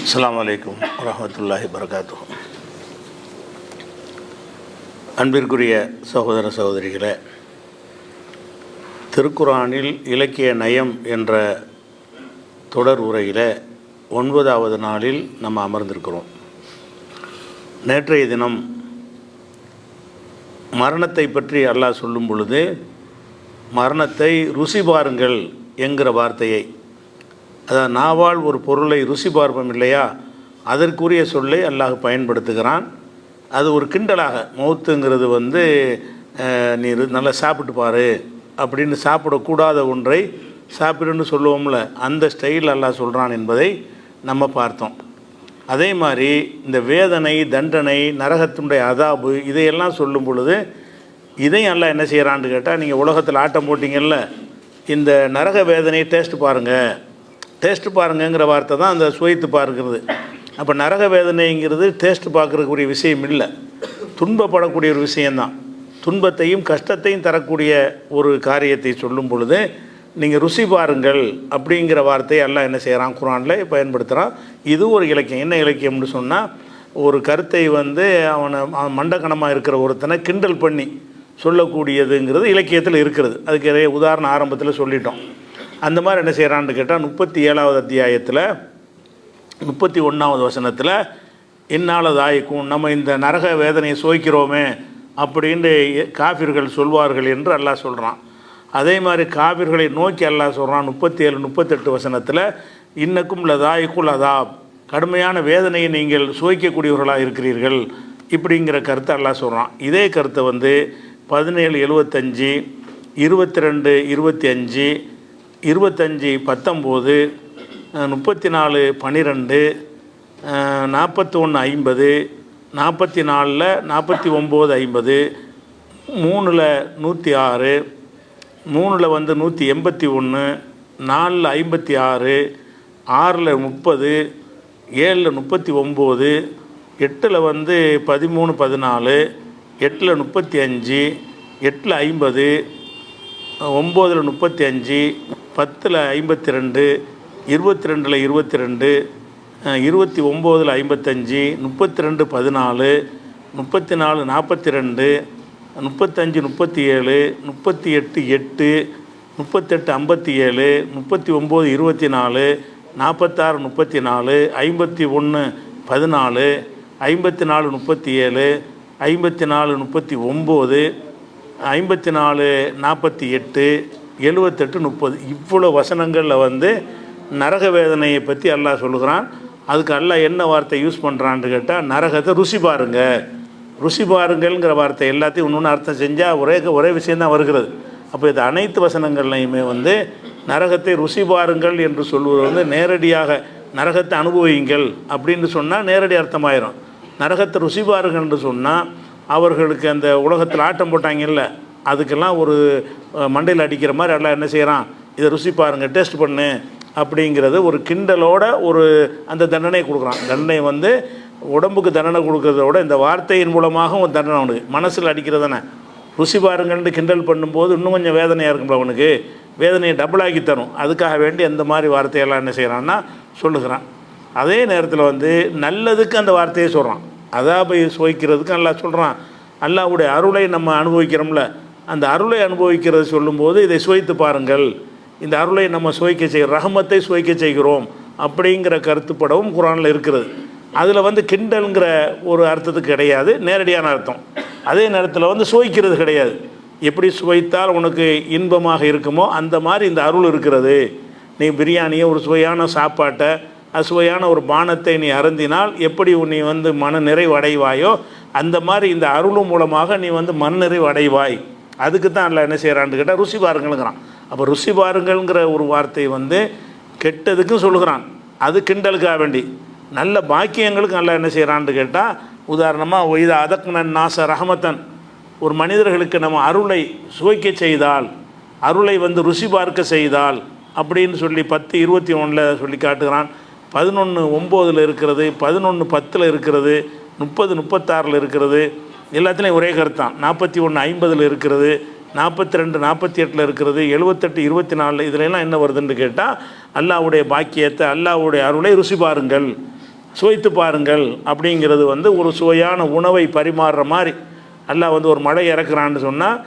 அஸ்ஸலாமு அலைக்கும் வரஹ்மத்துல்லாஹி வபரகாத்துஹு. அன்பிற்குரிய சகோதர சகோதரிகளே, திருக்குர்ஆனில் இலக்கிய நயம் என்ற தொடர் உரையில் 9வது நாளில் நம்ம அமர்ந்திருக்கிறோம். நேற்றைய தினம் மரணத்தை பற்றி அல்லாஹ் சொல்லும் பொழுது மரணத்தை ருசி பாருங்கள் என்கிற வார்த்தையை, அதாவது நாவால் ஒரு பொருளை ருசி பார்ப்போம் இல்லையா, அதற்குரிய சொல்லை அல்லாஹ் பயன்படுத்துகிறான். அது ஒரு கிண்டலாக, மௌத்துங்கிறது நீ நல்லா சாப்பிட்டு பாரு அப்படின்னு சாப்பிடக்கூடாத ஒன்றை சாப்பிடுன்னு சொல்லுவோம்ல, அந்த ஸ்டைல் அல்லாஹ் சொல்கிறான் என்பதை நம்ம பார்த்தோம். அதே மாதிரி இந்த வேதனை, தண்டனை, நரகத்தினுடைய அதாபு இதையெல்லாம் சொல்லும் பொழுது இதையும் அல்லாஹ் என்ன செய்கிறான்னு கேட்டால், நீங்கள் உலகத்தில் ஆட்டம் போட்டிங்கல்ல, இந்த நரக வேதனையை டேஸ்ட்டு பாருங்கிற வார்த்தை தான் அந்த சுவைத்து பார்க்கிறது. அப்போ நரக வேதனைங்கிறது டேஸ்ட்டு பார்க்குறக்கூடிய விஷயம் இல்லை, துன்பப்படக்கூடிய ஒரு விஷயந்தான். துன்பத்தையும் கஷ்டத்தையும் தரக்கூடிய ஒரு காரியத்தை சொல்லும் பொழுது நீங்கள் ருசி பாருங்கள் அப்படிங்கிற வார்த்தையை எல்லாம் என்ன செய்கிறான், குர்ஆனில் பயன்படுத்துகிறான். இது ஒரு இலக்கியம். என்ன இலக்கியம்னு சொன்னால், ஒரு கருத்தை அவனை மண்டக்கணமாக இருக்கிற ஒருத்தனை கிண்டல் பண்ணி சொல்லக்கூடியதுங்கிறது இலக்கியத்தில் இருக்கிறது. அதுக்கு நிறைய உதாரணம் ஆரம்பத்தில் சொல்லிட்டோம். அந்த மாதிரி என்ன செய்கிறான்னு கேட்டால், 37வது அத்தியாயத்தில் 31வது வசனத்தில் இன்னாலதாய்க்கும், நம்ம இந்த நரக வேதனையை சுவைக்கிறோமே அப்படின்னு காஃபிர்கள் சொல்வார்கள் என்று அல்லாஹ் சொல்கிறான். அதே மாதிரி காஃபிர்களை நோக்கி அல்லாஹ் சொல்கிறான் 37, 38 வசனத்தில், இன்னக்கும் லதாய்க்குல் அதாப், கடுமையான வேதனையை நீங்கள் சுவைக்கக்கூடியவர்களாக இருக்கிறீர்கள் இப்படிங்கிற கருத்தை அல்லாஹ் சொல்கிறான். இதே கருத்தை 17:75, 22:25, 25:19, 34:12, 41:50, 44:49:50, 3:106, 3:181, 4:56, 6:30, 7:39, 8:13:14, 8:35, 8:50, 9:35, 10:52, 22:22, 29:55, 32:14, 34:42, 35:37, 38:8, 38:57, 39:24, 46:34, 51:14, 54:37, 54:39, 54:48, 78:30, இவ்வளோ வசனங்களில் நரக வேதனையை பற்றி அல்லாஹ் சொல்லுகிறான். அதுக்கு அல்லாஹ் என்ன வார்த்தை யூஸ் பண்ணுறான்னு கேட்டால், நரகத்தை ருசி பாருங்கள்ங்கிற வார்த்தை எல்லாத்தையும் இன்னொன்று அர்த்தம் செஞ்சால் ஒரே விஷயந்தான் வருகிறது. அப்போ இது அனைத்து வசனங்கள்லையுமே நரகத்தை ருசி பாருங்கள் என்று சொல்வது நேரடியாக நரகத்தை அனுபவியுங்கள் அப்படின்னு சொன்னால் நேரடி அர்த்தமாயிரும். நரகத்தை ருசி பாருங்கள் என்று சொன்னால் அவர்களுக்கு அந்த உலகத்தில் ஆட்டம் போட்டாங்கல்ல, அதுக்கெல்லாம் ஒரு மண்டையில் அடிக்கிற மாதிரி எல்லாம் என்ன செய்கிறான், இதை ருசி பாருங்கள், டேஸ்ட் பண்ணு அப்படிங்கிறது ஒரு கிண்டலோட ஒரு அந்த தண்டனை கொடுக்குறான். தண்டனை உடம்புக்கு தண்டனை கொடுக்கறத விட இந்த வார்த்தையின் மூலமாக ஒரு தண்டனை அவனுக்கு மனசில் அடிக்கிறது தானே. ருசி பாருங்கள்னு கிண்டல் பண்ணும்போது இன்னும் கொஞ்சம் வேதனையாக இருக்கும்ல, அவனுக்கு வேதனையை டபுளாக்கி தரும். அதுக்காக வேண்டி அந்த மாதிரி வார்த்தையெல்லாம் என்ன செய்கிறான்னா சொல்லுகிறான். அதே நேரத்தில் நல்லதுக்கு அந்த வார்த்தையை சொல்கிறான். அதாபை சுவைக்கிறதுக்கு அல்லாஹ் சொல்கிறான். அல்லாஹ்வுடைய அருளை நம்ம அனுபவிக்கிறோம்ல, அந்த அருளை அனுபவிக்கிறது சொல்லும்போது இதை சுவைத்து பாருங்கள், இந்த அருளை நம்ம சுவைக்க ரஹமத்தை சுவைக்க செய்கிறோம் அப்படிங்கிற கருத்துப்படவும் குர்ஆனில் இருக்கிறது. அதில் வந்து கிண்டல்ங்கிற ஒரு அர்த்தத்துக்கு கிடையாது, நேரடியான அர்த்தம். அதே நேரத்தில் வந்து சுவைக்கிறது கிடையாது. எப்படி சுவைத்தால் உனக்கு இன்பமாக இருக்குமோ அந்த மாதிரி இந்த அருள் இருக்கிறது. நீ பிரியாணியை, ஒரு சுவையான சாப்பாட்டை, சுவையான ஒரு பானத்தை நீ அருந்தினால் எப்படி நீ வந்து மன நிறைவு அடைவாயோ அந்த மாதிரி இந்த அருளும் மூலமாக நீ வந்து மன நிறைவு அடைவாய். அதுக்கு தான் அல்ல என்ன செய்கிறான்னு கேட்டால் ருசி பாருங்கள்ங்கிறான். அப்போ ருசி பாருங்கள்ங்கிற ஒரு வார்த்தை வந்து கெட்டதுக்கும் சொல்லுகிறான், அது கிண்டலுக்காக வேண்டி. நல்ல பாக்கியங்களுக்கு நல்லா என்ன செய்கிறான்னு கேட்டால், உதாரணமாக ஒய்த அதக்குனன் நாச ரஹமத்தன், ஒரு மனிதர்களுக்கு நம்ம அருளை சுவைக்க செய்தால், அருளை வந்து ருசி பார்க்க செய்தால் அப்படின்னு சொல்லி 10:21 சொல்லி காட்டுகிறான். 11:9 இருக்கிறது, 11:10 இருக்கிறது, 30:36 இருக்கிறது. எல்லாத்துலேயும் ஒரே கருத்தான். 41:50 இருக்கிறது, 42:48 இருக்கிறது, 78:24. இதிலெல்லாம் என்ன வருதுன்னு கேட்டால், அல்லாஹ்வுடைய பாக்கியத்தை, அல்லாஹ்வுடைய அருளை ருசி பாருங்கள், சுவைத்து பாருங்கள் அப்படிங்கிறது வந்து ஒரு சுவையான உணவை பரிமாறுற மாதிரி. அல்லாஹ் வந்து ஒரு மழை இறக்குறான்னு சொன்னால்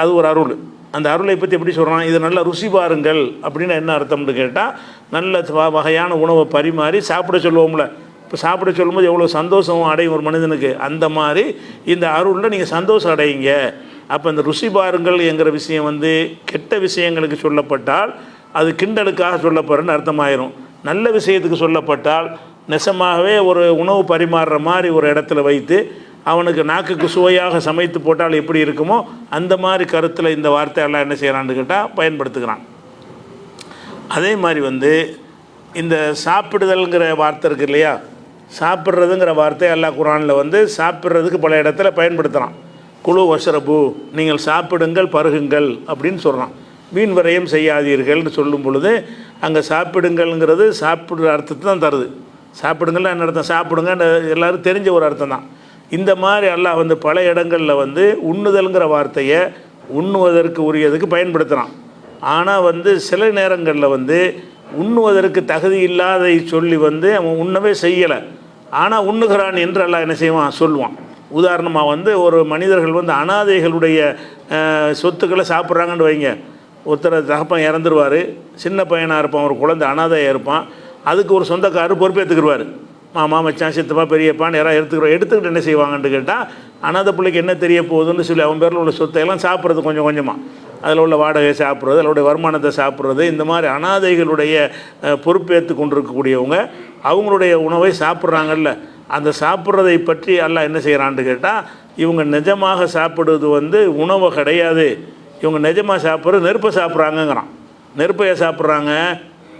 அது ஒரு அருள். அந்த அருளை பற்றி எப்படி சொல்கிறான், இது நல்லா ருசி பாருங்கள் அப்படின்னு என்ன அர்த்தம்னு கேட்டால், நல்ல வகையான உணவை பரிமாறி சாப்பிட சொல்லுவோம்ல. இப்போ சாப்பிட சொல்லும்போது எவ்வளோ சந்தோஷம் அடையும் ஒரு மனிதனுக்கு, அந்த மாதிரி இந்த அருளில் நீங்கள் சந்தோஷம் அடையுங்க. அப்போ இந்த ருசி பாருங்கள் என்கிற விஷயம் வந்து கெட்ட விஷயங்களுக்கு சொல்லப்பட்டால் அது கிண்டலுக்காக சொல்லப்படுறன்னு அர்த்தமாயிரும். நல்ல விஷயத்துக்கு சொல்லப்பட்டால் நெசமாகவே ஒரு உணவு பரிமாறுற மாதிரி ஒரு இடத்துல வைத்து அவனுக்கு நாக்குக்கு சுவையாக சமைத்து போட்டால் எப்படி இருக்குமோ அந்த மாதிரி கருத்தில் இந்த வார்த்தையெல்லாம் என்ன செய்கிறான்னு கேட்டால் பயன்படுத்துகிறான். அதே மாதிரி வந்து இந்த சாப்பிடுதல்ங்கிற வார்த்தை இருக்குது இல்லையா, சாப்பிட்றதுங்கிற வார்த்தை அல்லாஹ் குர்ஆனில் வந்து சாப்பிட்றதுக்கு பல இடத்துல பயன்படுத்துகிறான். குழு வஷ்ரபு, நீங்கள் சாப்பிடுங்கள் பருகுங்கள் அப்படின்னு சொல்கிறான். வீண் விரயம் செய்யாதீர்கள்னு சொல்லும் பொழுது அங்கே சாப்பிடுங்கள்ங்கிறது சாப்பிட்ற அர்த்தத்தை தான் தருது. சாப்பிடுங்கள்லாம் என்ன அர்த்தம், சாப்பிடுங்க எல்லோரும் தெரிஞ்ச ஒரு அர்த்தம் தான். இந்த மாதிரி அல்லாஹ் வந்து பல இடங்களில் வந்து உண்ணுதல்ங்கிற வார்த்தையை உண்ணுவதற்கு உரியதுக்கு பயன்படுத்துகிறான். ஆனால் வந்து சில நேரங்களில் வந்து உண்ணுவதற்கு தகுதி இல்லாதை சொல்லி வந்து அவன் உண்ணவே செய்யலை, ஆனால் உண்ணுகிறான் என்று அல்லாஹ் என்ன செய்வான் சொல்லுவான். உதாரணமாக வந்து ஒரு மனிதர்கள் வந்து அனாதைகளுடைய சொத்துக்களை சாப்பிட்றாங்கன்னு வைங்க. ஒருத்தர் தகப்பன் இறந்துருவார், சின்ன பையனாக இருப்பான், ஒரு குழந்தை அனாதையாக இருப்பான். அதுக்கு ஒரு சொந்தக்காரர் பொறுப்பேற்றுக்குருவார். மாமா மச்சான் சித்தப்பா பெரியப்பான்னு யாராவது எடுத்துக்கிட்டு என்ன செய்வாங்கன்னு கேட்டால், அனாதை பிள்ளைக்கு என்ன தெரிய போகுதுன்னு சொல்லி அவன் பேரில் உள்ள சொத்தையெல்லாம் சாப்பிட்றது கொஞ்சம் கொஞ்சமாக, அதில் உள்ள வாடகை சாப்பிட்றது, அதோடைய வருமானத்தை சாப்பிட்றது, இந்த மாதிரி அனாதைகளுடைய பொறுப்பேற்று கொண்டிருக்கக்கூடியவங்க அவங்களுடைய உணவை சாப்பிட்றாங்கல்ல, அந்த சாப்பிட்றதை பற்றி அல்லாஹ் என்ன செய்கிறான்னு கேட்டால், இவங்க நிஜமாக சாப்பிடுவது வந்து உணவு கிடையாது, இவங்க நிஜமாக சாப்பிட்றது நெருப்பை சாப்பிட்றாங்கங்கிறான். நெருப்பையை சாப்பிட்றாங்க,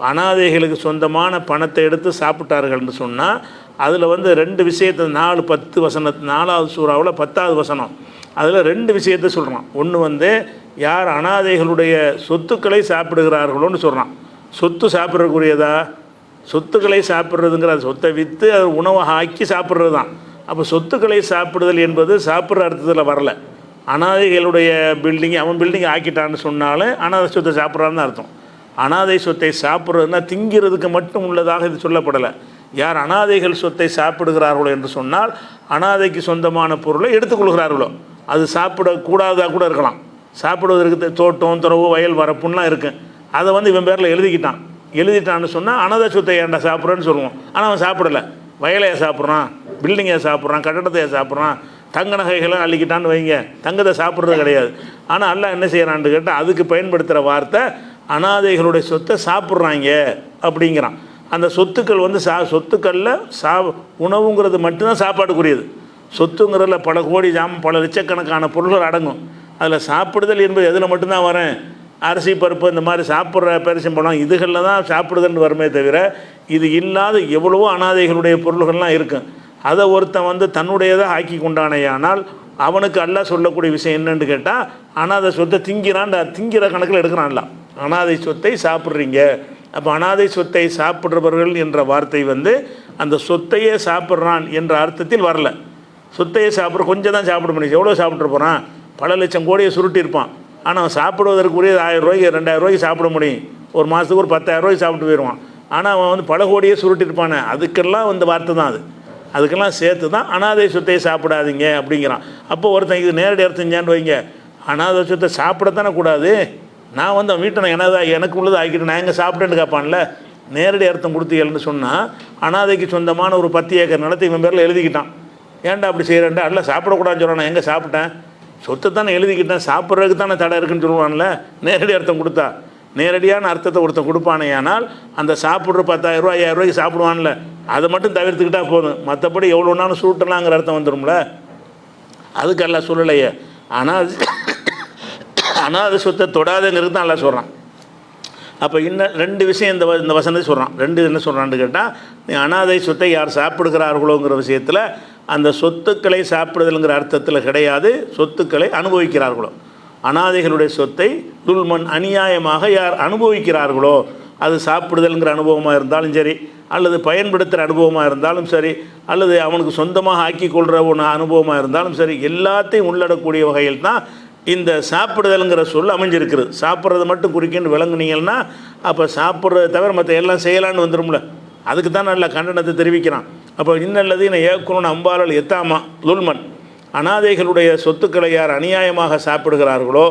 அனாதைகளுக்கு சொந்தமான பணத்தை எடுத்து சாப்பிட்டார்கள்னு சொன்னால் அதில் வந்து 2 விஷயத்தை 4:10 வசனம் 4வது சூறாவில் 10வது வசனம் அதில் 2 விஷயத்தை சொல்கிறான். ஒன்று வந்து யார் அனாதைகளுடைய சொத்துக்களை சாப்பிடுகிறார்களோன்னு சொல்கிறான். சொத்து சாப்பிட்றக்குரியதா, சொத்துக்களை சாப்பிட்றதுங்கிற சொத்தை விற்று அது உணவை ஆக்கி சாப்பிட்றது தான். அப்போ சொத்துக்களை சாப்பிடுதல் என்பது சாப்பிட்ற அர்த்தத்தில் வரல. அனாதைகளுடைய அவன் பில்டிங் ஆக்கிட்டான்னு சொன்னாலும் அனாதை சொத்தை சாப்பிட்றான்னு அர்த்தம். அனாதை சொத்தை சாப்பிட்றதுனா திங்கிறதுக்கு மட்டும் உள்ளதாக இது சொல்லப்படலை. யார் அனாதைகள் சொத்தை சாப்பிடுகிறார்களோ என்று சொன்னால் அனாதைக்கு சொந்தமான பொருளை எடுத்துக்கொள்கிறார்களோ, அது சாப்பிடக்கூடாதாக கூட இருக்கலாம். சாப்பிடுவதற்கு தோட்டம் துறவு வயல் வரப்புன்னெலாம் இருக்குது, அதை வந்து இவன் பேரில் எழுதிட்டான்னு சொன்னால் அனாதை சொத்தை ஏன்டா சாப்பிட்றேன்னு சொல்லுவோம். ஆனால் அவன் சாப்பிடலை, வயலையை சாப்பிட்றான், பில்டிங்கை சாப்பிட்றான், கட்டடத்தையை சாப்பிட்றான், தங்க நகைகளை அள்ளிக்கிட்டான்னு வைங்க, தங்கத்தை சாப்பிட்றது கிடையாது. ஆனால் அல்லாஹ் என்ன செய்கிறான்னு கேட்டால் அதுக்கு பயன்படுத்துகிற வார்த்தை அனாதைகளுடைய சொத்தை சாப்பிட்றாங்க அப்படிங்கிறான். அந்த சொத்துக்கள் வந்து சொத்துக்களில் உணவுங்கிறது மட்டும்தான் சாப்பாட்டுக்குரியது. சொத்துங்கிறதுல பல கோடி பல லட்சக்கணக்கான பொருள்கள் அடங்கும். அதில் சாப்பிடுதல் என்பது எதில் மட்டும்தான் வரேன், அரிசி பருப்பு இந்த மாதிரி சாப்பிட்ற பேரிச்சம்பழம் இதுகளில் தான் சாப்பிடுதல்னு வருமே தவிர இது இல்லாத எவ்வளவோ அனாதைகளுடைய பொருள்கள்லாம் இருக்கும். அதை ஒருத்தன் வந்து தன்னுடையதாக ஆக்கி கொண்டானேயானால் அவனுக்கு அல்லாஹ் சொல்லக்கூடிய விஷயம் என்னன்னு கேட்டால், அனாதை சொத்தை திங்கிற கணக்கில் எடுக்கிறான்ல. அனாதை சொத்தை சாப்பிட்றீங்க, அப்போ அனாதை சொத்தை சாப்பிட்றவர்கள் என்ற வார்த்தை வந்து அந்த சொத்தையே சாப்பிட்றான் என்ற அர்த்தத்தில் வரல. சொத்தையே சாப்பிட்ற கொஞ்சம் தான் சாப்பிட முடியும். எவ்வளோ சாப்பிட்ற போகிறான், பல லட்சம் கோடியை சுருட்டியிருப்பான். ஆனால் சாப்பிடுவதற்குரிய 1000 ரூபாய்க்கு 2000 ரூபாய்க்கு சாப்பிட முடியும். ஒரு மாதத்துக்கு ஒரு 10,000 ரூபாய்க்கு சாப்பிட்டு போயிடுவான். ஆனால் அவன் வந்து பல கோடியே சுருட்டியிருப்பானே, அதுக்கெல்லாம் இந்த வார்த்தை தான் அதுக்கெல்லாம் சேர்த்து தான் அனாதை சொத்தையை சாப்பிடாதீங்க அப்படிங்கிறான். அப்போ ஒருத்தன் இது நேரடி அர்த்தம் வைங்க, அனாதை சொத்தை சாப்பிடத்தானே கூடாது, நான் வந்து வீட்டை எனக்கு உள்ளது ஆக்கிட்டு நான் எங்கே சாப்பிட்டேன்னு கேட்பான்ல, நேரடி அர்த்தம் கொடுத்தீங்கன்னு சொன்னால் அனாதைக்கு சொந்தமான ஒரு 10 ஏக்கர் நிலத்தை இவன் பேரில் எழுதிக்கிட்டான். ஏன்டா அப்படி செய்கிறேன்டா? அல்ல சாப்பிடக்கூடாதுன்னு சொல்கிறான். நான் எங்கே சாப்பிட்டேன்? சொத்தை தானே எழுதிக்கிட்டேன், சாப்பிட்றதுக்கு தானே தடை இருக்குன்னு சொல்லுவான்ல. நேரடி அர்த்தம் கொடுத்தா நேரடியான அர்த்தத்தை ஒருத்தன் கொடுப்பானே, ஆனால் அந்த சாப்பிட்ற 10,000 ரூபா 5,000 ரூபாய்க்கு சாப்பிடுவான்ல, அதை மட்டும் தவிர்த்துக்கிட்டா போதும். மற்றபடி எவ்வளோனாலும் சூட்டலாங்கிற அர்த்தம் வந்துடும்ல. அதுக்கு எல்லாம் சொல்லலையே. ஆனால் அது சொத்தை தொடாதுங்கிறது தான் எல்லாம் சொல்கிறான். அப்போ இன்னும் 2 விஷயம் இந்த வசனத்தை சொல்கிறான். 2 என்ன சொல்கிறான்னு கேட்டால், நீ அனாதை சொத்தை யார் சாப்பிடுகிறார்களோங்கிற விஷயத்தில் அந்த சொத்துக்களை சாப்பிடுதல்ங்கிற அர்த்தத்தில் கிடையாது, சொத்துக்களை அனுபவிக்கிறார்களோ. அனாதைகளுடைய சொத்தை துல்மன் அநியாயமாக யார் அனுபவிக்கிறார்களோ, அது சாப்பிடுதல்ங்கிற அனுபவமாக இருந்தாலும் சரி, அல்லது பயன்படுத்துகிற அனுபவமாக இருந்தாலும் சரி, அல்லது அவனுக்கு சொந்தமாக ஆக்கி கொள்கிற ஒன்று அனுபவமாக இருந்தாலும் சரி, எல்லாத்தையும் உள்ளடக்கூடிய வகையில் தான் இந்த சாப்பிடுதல்ங்கிற சொல் அமைஞ்சிருக்கிறது. சாப்பிட்றது மட்டும் குறிக்கின்னு விளங்குனீங்கன்னா அப்போ சாப்பிட்றத தவிர மற்ற எல்லாம் செய்யலான்னு வந்துடும்ல. அதுக்கு தான் நல்ல கண்டனத்தை தெரிவிக்கிறான். அப்போ இன்னல்லது ஏக்குன்னு அம்பாலல் எத்தாமா லுல்மன், அனாதைகளுடைய சொத்துக்களை யார் அநியாயமாக சாப்பிடுகிறார்களோ,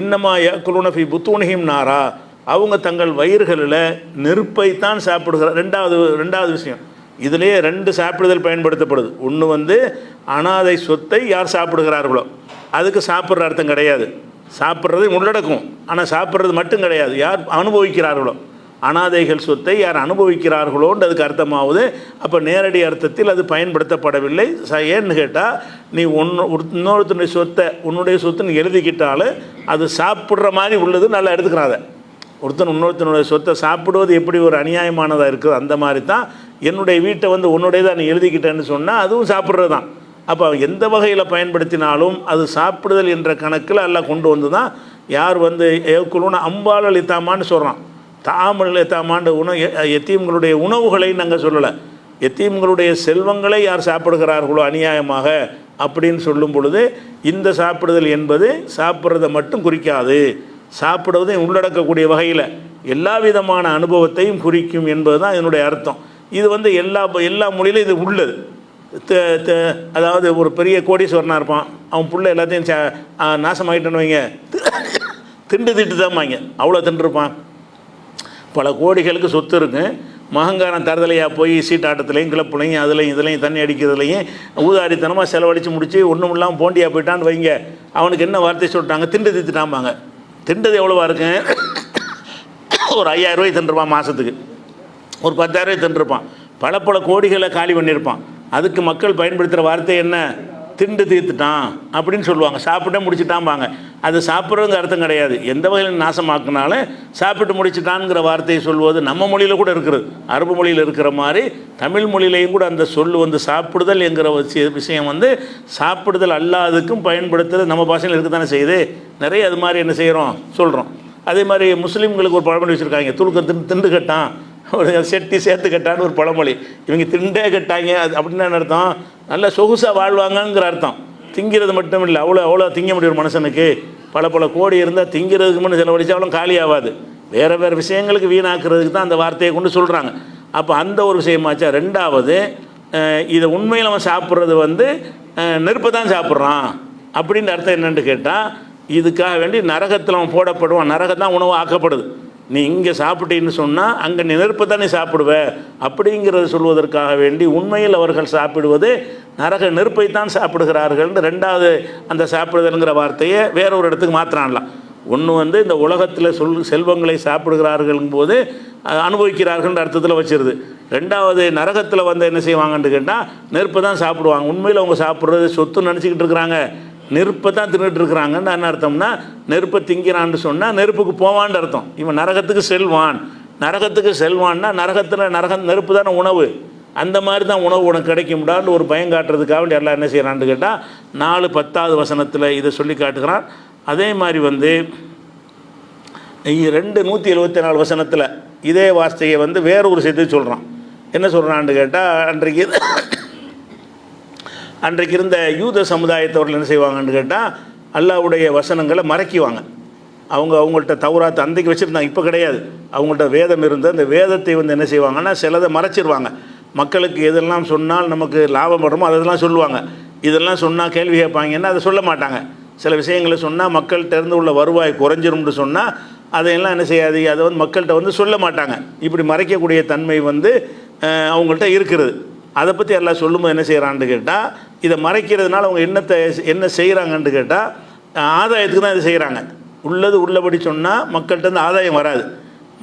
இன்னமா ஏக்குலுன ஃபி புத்தூனிஹிம் நாரா, அவங்க தங்கள் வயிறுகளில் நெருப்பைத்தான் சாப்பிடுகிறார். ரெண்டாவது விஷயம், இதிலேயே 2 சாப்பிடுதல் பயன்படுத்தப்படுது. ஒன்று அனாதை சொத்தை யார் சாப்பிடுகிறார்களோ, அதுக்கு சாப்பிட்ற அர்த்தம் கிடையாது, சாப்பிட்றது உள்ளடக்கும். ஆனால் சாப்பிட்றது மட்டும் கிடையாது, யார் அனுபவிக்கிறார்களோ, அனாதைகள் சொத்தை யார் அனுபவிக்கிறார்களோன்னு அதுக்கு அர்த்தமாகுது. அப்போ நேரடி அர்த்தத்தில் அது பயன்படுத்தப்படவில்லை. ஏன்னு கேட்டால், நீ இன்னொருத்தனுடைய சொத்தை உன்னுடைய சொத்துன்னு எழுதிக்கிட்டாலும் அது சாப்பிட்ற மாதிரி உள்ளது நல்லா எடுத்துக்கிறாத. இன்னொருத்தனுடைய சொத்தை சாப்பிடுவது எப்படி ஒரு அநியாயமானதாக இருக்குது, அந்த மாதிரி தான் என்னுடைய வீட்டை உன்னுடையதாக நீ எழுதிக்கிட்டேன்னு சொன்னால் அதுவும் சாப்பிட்றது தான். அப்போ எந்த வகையில் பயன்படுத்தினாலும் அது சாப்பிடுதல் என்ற கணக்கில் எல்லாம் கொண்டு வந்து தான் யார் ஏக்குழுன்னு அம்பால் இத்தாமான்னு சொல்கிறான். தாமல் இத்தாமாண்ட எத்தீம்களுடைய உணவுகளை நாங்கள் சொல்லலை, எத்தீம்களுடைய செல்வங்களை யார் சாப்பிடுகிறார்களோ அநியாயமாக அப்படின்னு சொல்லும் பொழுது இந்த சாப்பிடுதல் என்பது சாப்பிட்றதை மட்டும் குறிக்காது, சாப்பிடுவதை உள்ளடக்கக்கூடிய வகையில் எல்லா விதமான அனுபவத்தையும் குறிக்கும் என்பது தான் இதனுடைய அர்த்தம். இது எல்லா மொழியிலும் இது உள்ளது. அதாவது ஒரு பெரிய கோடீஸ்வரனாக இருப்பான், அவன் புள்ள எல்லாத்தையும் நாசமாகிட்டேன்னு வைங்க, திட்டு தான் வாங்க, அவ்வளோ தின்றுருப்பான். பல கோடிகளுக்கு சொத்து இருக்கு, மகங்காரம் தரதலையாக போய் சீட்டாட்டத்துலையும் கிளப்புலையும் அதுலையும் இதுலையும் தண்ணி அடிக்கிறதுலையும் ஊதாரித்தனமாக செலவழித்து முடித்து ஒன்றும் இல்லாமல் போண்டியாக போயிட்டான்னு வைங்க, அவனுக்கு என்ன வார்த்தை சொல்லிட்டாங்க, திட்டுட்டாம்பாங்க. திண்டது எவ்வளோவா இருக்கு? ஒரு 5,000 ரூபாய் தின்றுப்பான் மாதத்துக்கு, ஒரு 10,000 ரூபாய் தின்றுப்பான், பல கோடிகளை காலி பண்ணியிருப்பான். அதுக்கு மக்கள் பயன்படுத்துகிற வார்த்தை என்ன? திண்டு தீர்த்துட்டான் அப்படின்னு சொல்லுவாங்க, சாப்பிட்டே முடிச்சுட்டாம்பாங்க. அது சாப்பிட்றதுங்க அர்த்தம் கிடையாது. எந்த வகையில் நாசமாக்குனாலும் சாப்பிட்டு முடிச்சுட்டான்ங்கிற வார்த்தையை சொல்வது நம்ம மொழியில் கூட இருக்கிறது, அரபு மொழியில் இருக்கிற மாதிரி தமிழ் மொழியிலையும் கூட அந்த சொல் சாப்பிடுதல் என்கிற விஷயம் சாப்பிடுதல் அல்லாதுக்கும் பயன்படுத்துறது நம்ம பாஷையில் இருக்க தானே செய்யுது. நிறைய அது மாதிரி என்ன செய்கிறோம் சொல்கிறோம். அதே மாதிரி முஸ்லீம்களுக்கு ஒரு பழமொழி வச்சுருக்காங்க, துளுக்க திண்டு கட்டான், ஒரு செட்டி சேர்த்து கட்டான்னு ஒரு பழமொழி. இவங்க திண்டே கட்டாங்க அப்படின்னு என்ன அர்த்தம்? நல்ல சொகுசாக வாழ்வாங்கங்கிற அர்த்தம். திங்கிறது மட்டும் இல்லை, அவ்வளோ திங்க முடியும். மனுஷனுக்கு பல கோடி இருந்தால் திங்கிறதுக்கு முன்னே செலவழிச்சாலும் காலி ஆகாது, வேறு விஷயங்களுக்கு வீணாக்குறதுக்கு தான் அந்த வார்த்தையை கொண்டு சொல்கிறாங்க. அப்போ அந்த ஒரு விஷயமாச்சா. 2வது, இதை உண்மையில் அவன் சாப்பிட்றது நெருப்பை தான் சாப்பிட்றான் அப்படின்ற அர்த்தம் என்னென்னு கேட்டால், இதுக்காக வேண்டி நரகத்தில் அவன் போடப்படுவான், நரகம் தான் உணவு ஆக்கப்படுது. நீ இங்கே சாப்பிட்டீன்னு சொன்னால் அங்கே நீ நெருப்பை தான் நீ சாப்பிடுவ அப்படிங்கிறத சொல்வதற்காக வேண்டி உண்மையில் அவர்கள் சாப்பிடுவது நரக நெருப்பை தான் சாப்பிடுகிறார்கள். 2வது அந்த சாப்பிடுதல்ங்கிற வார்த்தையை வேற ஒரு இடத்துக்கு மாற்றினான்லாம். ஒன்று இந்த உலகத்தில் செல்வங்களை சாப்பிடுகிறார்கள் போது அனுபவிக்கிறார்கள்ன்ற அர்த்தத்தில் வச்சிருது. 2வது நரகத்தில் என்ன செய்வாங்கன்னு கேட்டால் நெருப்பை தான் சாப்பிடுவாங்க. உண்மையில் அவங்க சாப்பிட்றது சொத்துன்னு நினச்சிக்கிட்டு இருக்கிறாங்க, நெருப்பை தான் தின்னுட்டு இருக்கிறாங்கன்னு என்ன அர்த்தம்னா, நெருப்பை திங்கிறான்னு சொன்னால் நெருப்புக்கு போவான்னு அர்த்தம். இவன் நரகத்துக்கு செல்வான்னா நரகம் நெருப்பு தானே உணவு, அந்த மாதிரி தான் உணவு உனக்கு கிடைக்கும்டான்னு ஒரு பயம் காட்டுறதுக்காக வேண்டி எல்லாம் என்ன செய்கிறான்னு கேட்டால் 4:10 வசனத்தில் இதை சொல்லி காட்டுகிறான். அதே மாதிரி 174 வசனத்தில் இதே வார்த்தையை வேற ஒரு செய்தி சொல்கிறான். என்ன சொல்கிறான்னு கேட்டால், அன்றைக்கு இருந்த யூத சமுதாயத்தவர்கள் என்ன செய்வாங்கன்னு கேட்டால் அல்லாஹ்வுடைய வசனங்களை மறைக்குவாங்க. அவங்கள்ட்ட தௌராத் அன்றைக்கு வச்சுருந்தாங்க, இப்போ கிடையாது. அவங்கள்ட்ட வேதம் இருந்து அந்த வேதத்தை என்ன செய்வாங்கன்னா சிலதை மறைச்சிருவாங்க. மக்களுக்கு எதெல்லாம் சொன்னால் நமக்கு லாபம் வருமோ அதெல்லாம் சொல்லுவாங்க, இதெல்லாம் சொன்னால் கேள்வி கேட்பாங்கன்னா அதை சொல்ல மாட்டாங்க. சில விஷயங்களை சொன்னால் மக்கள்கிட்ட இருந்து உள்ள வருவாய் குறைஞ்சிரும்னு சொன்னால் அதையெல்லாம் என்ன செய்யாதீங்க, அதை வந்து மக்கள்கிட்ட வந்து சொல்ல மாட்டாங்க. இப்படி மறைக்கக்கூடிய தன்மை வந்து அவங்கள்ட்ட இருக்கிறது. அதை பற்றி எல்லாம் சொல்லும்போது என்ன செய்கிறான்னு கேட்டால், இதை மறைக்கிறதுனால அவங்க என்ன செய்கிறாங்கன்னு கேட்டால், ஆதாயத்துக்கு தான் இதை செய்கிறாங்க. உள்ளது உள்ளபடி சொன்னால் மக்கள்கிட்ட இருந்து ஆதாயம் வராது.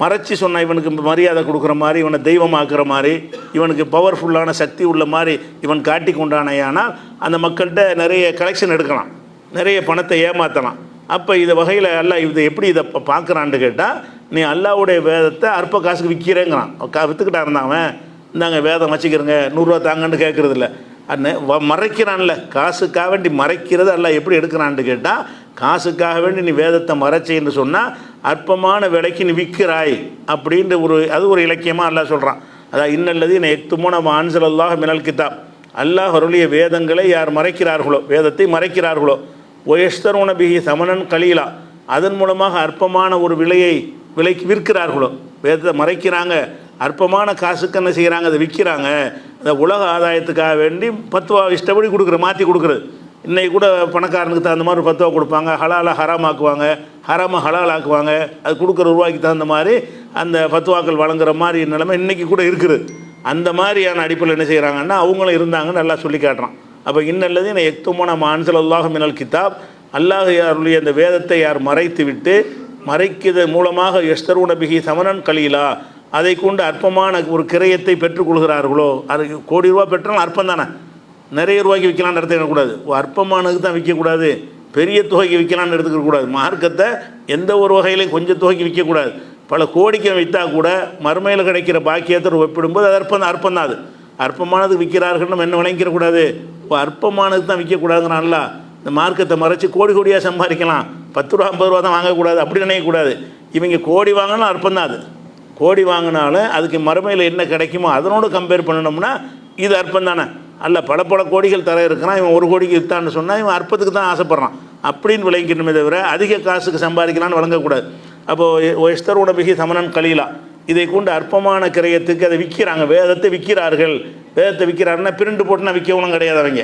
மறைச்சி சொன்னால் இவனுக்கு மரியாதை கொடுக்குற மாதிரி, இவனை தெய்வமாக்குற மாதிரி, இவனுக்கு பவர்ஃபுல்லான சக்தி உள்ள மாதிரி இவன் காட்டி கொண்டானையானால் அந்த மக்கள்கிட்ட நிறைய கலெக்ஷன் எடுக்கலாம், நிறைய பணத்தை ஏமாற்றலாம். அப்போ இதை வகையில் அல்லாஹ் இதை எப்படி இதை பார்க்குறான்னு கேட்டால், நீ அல்லாஹ்வுடைய வேதத்தை அற்ப காசுக்கு விற்கிறேங்கிறான். விற்றுக்கிட்டா இருந்தாவன், இந்தாங்க வேதம் வச்சுக்கிறங்க, 100 ரூபா தாங்கன்னு கேட்குறது இல்லை. மறைக்கிறான்ல, காசுக்காக வேண்டி மறைக்கிறது அல்லாஹ் எப்படி எடுக்கிறான்னு கேட்டால், காசுக்காக வேண்டி நீ வேதத்தை மறைச்சின்னு சொன்னால் அற்பமான விலைக்கு நீ விற்கிறாய் அப்படின்ற அது ஒரு இலக்கியமாக அல்லாஹ் சொல்கிறான். அதான் இன்னல்லது நான் எக்துமோன ஆன்சலல்லாஹ் மினல் கிதாப், அல்லாஹ் அருளிய வேதங்களை யார் மறைக்கிறார்களோ, வேதத்தை மறைக்கிறார்களோ, ஒயஸ்தரோன பிஹி சமனன் கலீலா, அதன் மூலமாக அற்பமான ஒரு விலைக்கு விற்கிறார்களோ, வேதத்தை மறைக்கிறாங்க, அற்பமான காசுக்கு என்ன செய்கிறாங்க, அதை விற்கிறாங்க. அந்த உலக ஆதாயத்துக்காக வேண்டி பத்துவா இஷ்டப்படி மாற்றி கொடுக்குறது. இன்றைக்கி கூட பணக்காரனுக்கு தகுந்த மாதிரி 10 ரூபா கொடுப்பாங்க, ஹலாலாக ஹராமாக்குவாங்க, ஹராமாக ஹலால் ஆக்குவாங்க. அது கொடுக்குற ரூபாய்க்கு தகுந்த மாதிரி அந்த பத்துவாக்கள் வழங்குற மாதிரி நிலைமை இன்றைக்கி கூட இருக்குது. அந்த மாதிரியான அடிப்படையில் என்ன செய்கிறாங்கன்னா அவங்களும் இருந்தாங்கன்னு நல்லா சொல்லி காட்டுறான். அப்போ இன்னல்லது நான் எக்துமோன ஆன்சலல்லாஹ் மினல் கிதாப், அல்லாஹ் யாருடைய அந்த வேதத்தை யார் மறைத்து விட்டு மறைக்கிறது மூலமாக எஸ்தரூன பிஹி சமனன் கலீலா, அதை கொண்டு அற்பமான ஒரு கிரயத்தை பெற்றுக்கொள்கிறார்களோ, அது கோடி ரூபா பெற்றாலும் அற்பம் தானே, நிறைய ரூபாய்க்கு விற்கலான்னு எடுத்துக்கக்கூடாது. அற்பமானதுக்கு தான் விற்கக்கூடாது, பெரிய தொகைக்கு விற்கலான்னு எடுத்துக்கக்கூடாது. மார்க்கத்தை எந்த ஒரு வகையிலையும் கொஞ்சம் தொகைக்கு விற்கக்கூடாது. பல கோடிக்கு விற்றா கூட மறுமையில் கிடைக்கிற பாக்கியத்தை ஒப்பிடும்போது அது அற்பம் தான். அது அற்பமானதுக்கு விற்கிறார்கள் நம்ம என்ன விளங்கிக்கிறக்கூடாது, அற்பமானதுக்கு தான் விற்கக்கூடாதுங்கிறான்ல. இந்த மார்க்கத்தை மறைச்சி கோடியாக சம்பாதிக்கலாம், 10 ரூபா 50 ரூபா தான் வாங்கக்கூடாது அப்படி நினைக்கக்கூடாது. இவங்க கோடி வாங்கினா அற்பம் தான். அது கோடி வாங்கினாலும் அதுக்கு மறுமையில் என்ன கிடைக்குமோ அதனோடு கம்பேர் பண்ணணும்னா இது அற்பம் தானே. அல்ல பல கோடிகள் தர இருக்கிறான், இவன் 1 கோடிக்கு விற்றான்னு சொன்னால் இவன் அற்பத்துக்கு தான் ஆசைப்பட்றான் அப்படின்னு விளங்கிக்கணுமே தவிர அதிக காசுக்கு சம்பாதிக்கலான்னு வழங்கக்கூடாது. அப்போது எஸ்தரோட பிஹி சமனன் கலீலா, இதை கொண்டு அற்பமான கிரயத்துக்கு அதை விற்கிறாங்க, வேதத்தை விற்கிறார்கள். வேதத்தை விற்கிறாருன்னா பிரிண்டு போட்டுனா விற்கவும் கிடையாது. அவங்க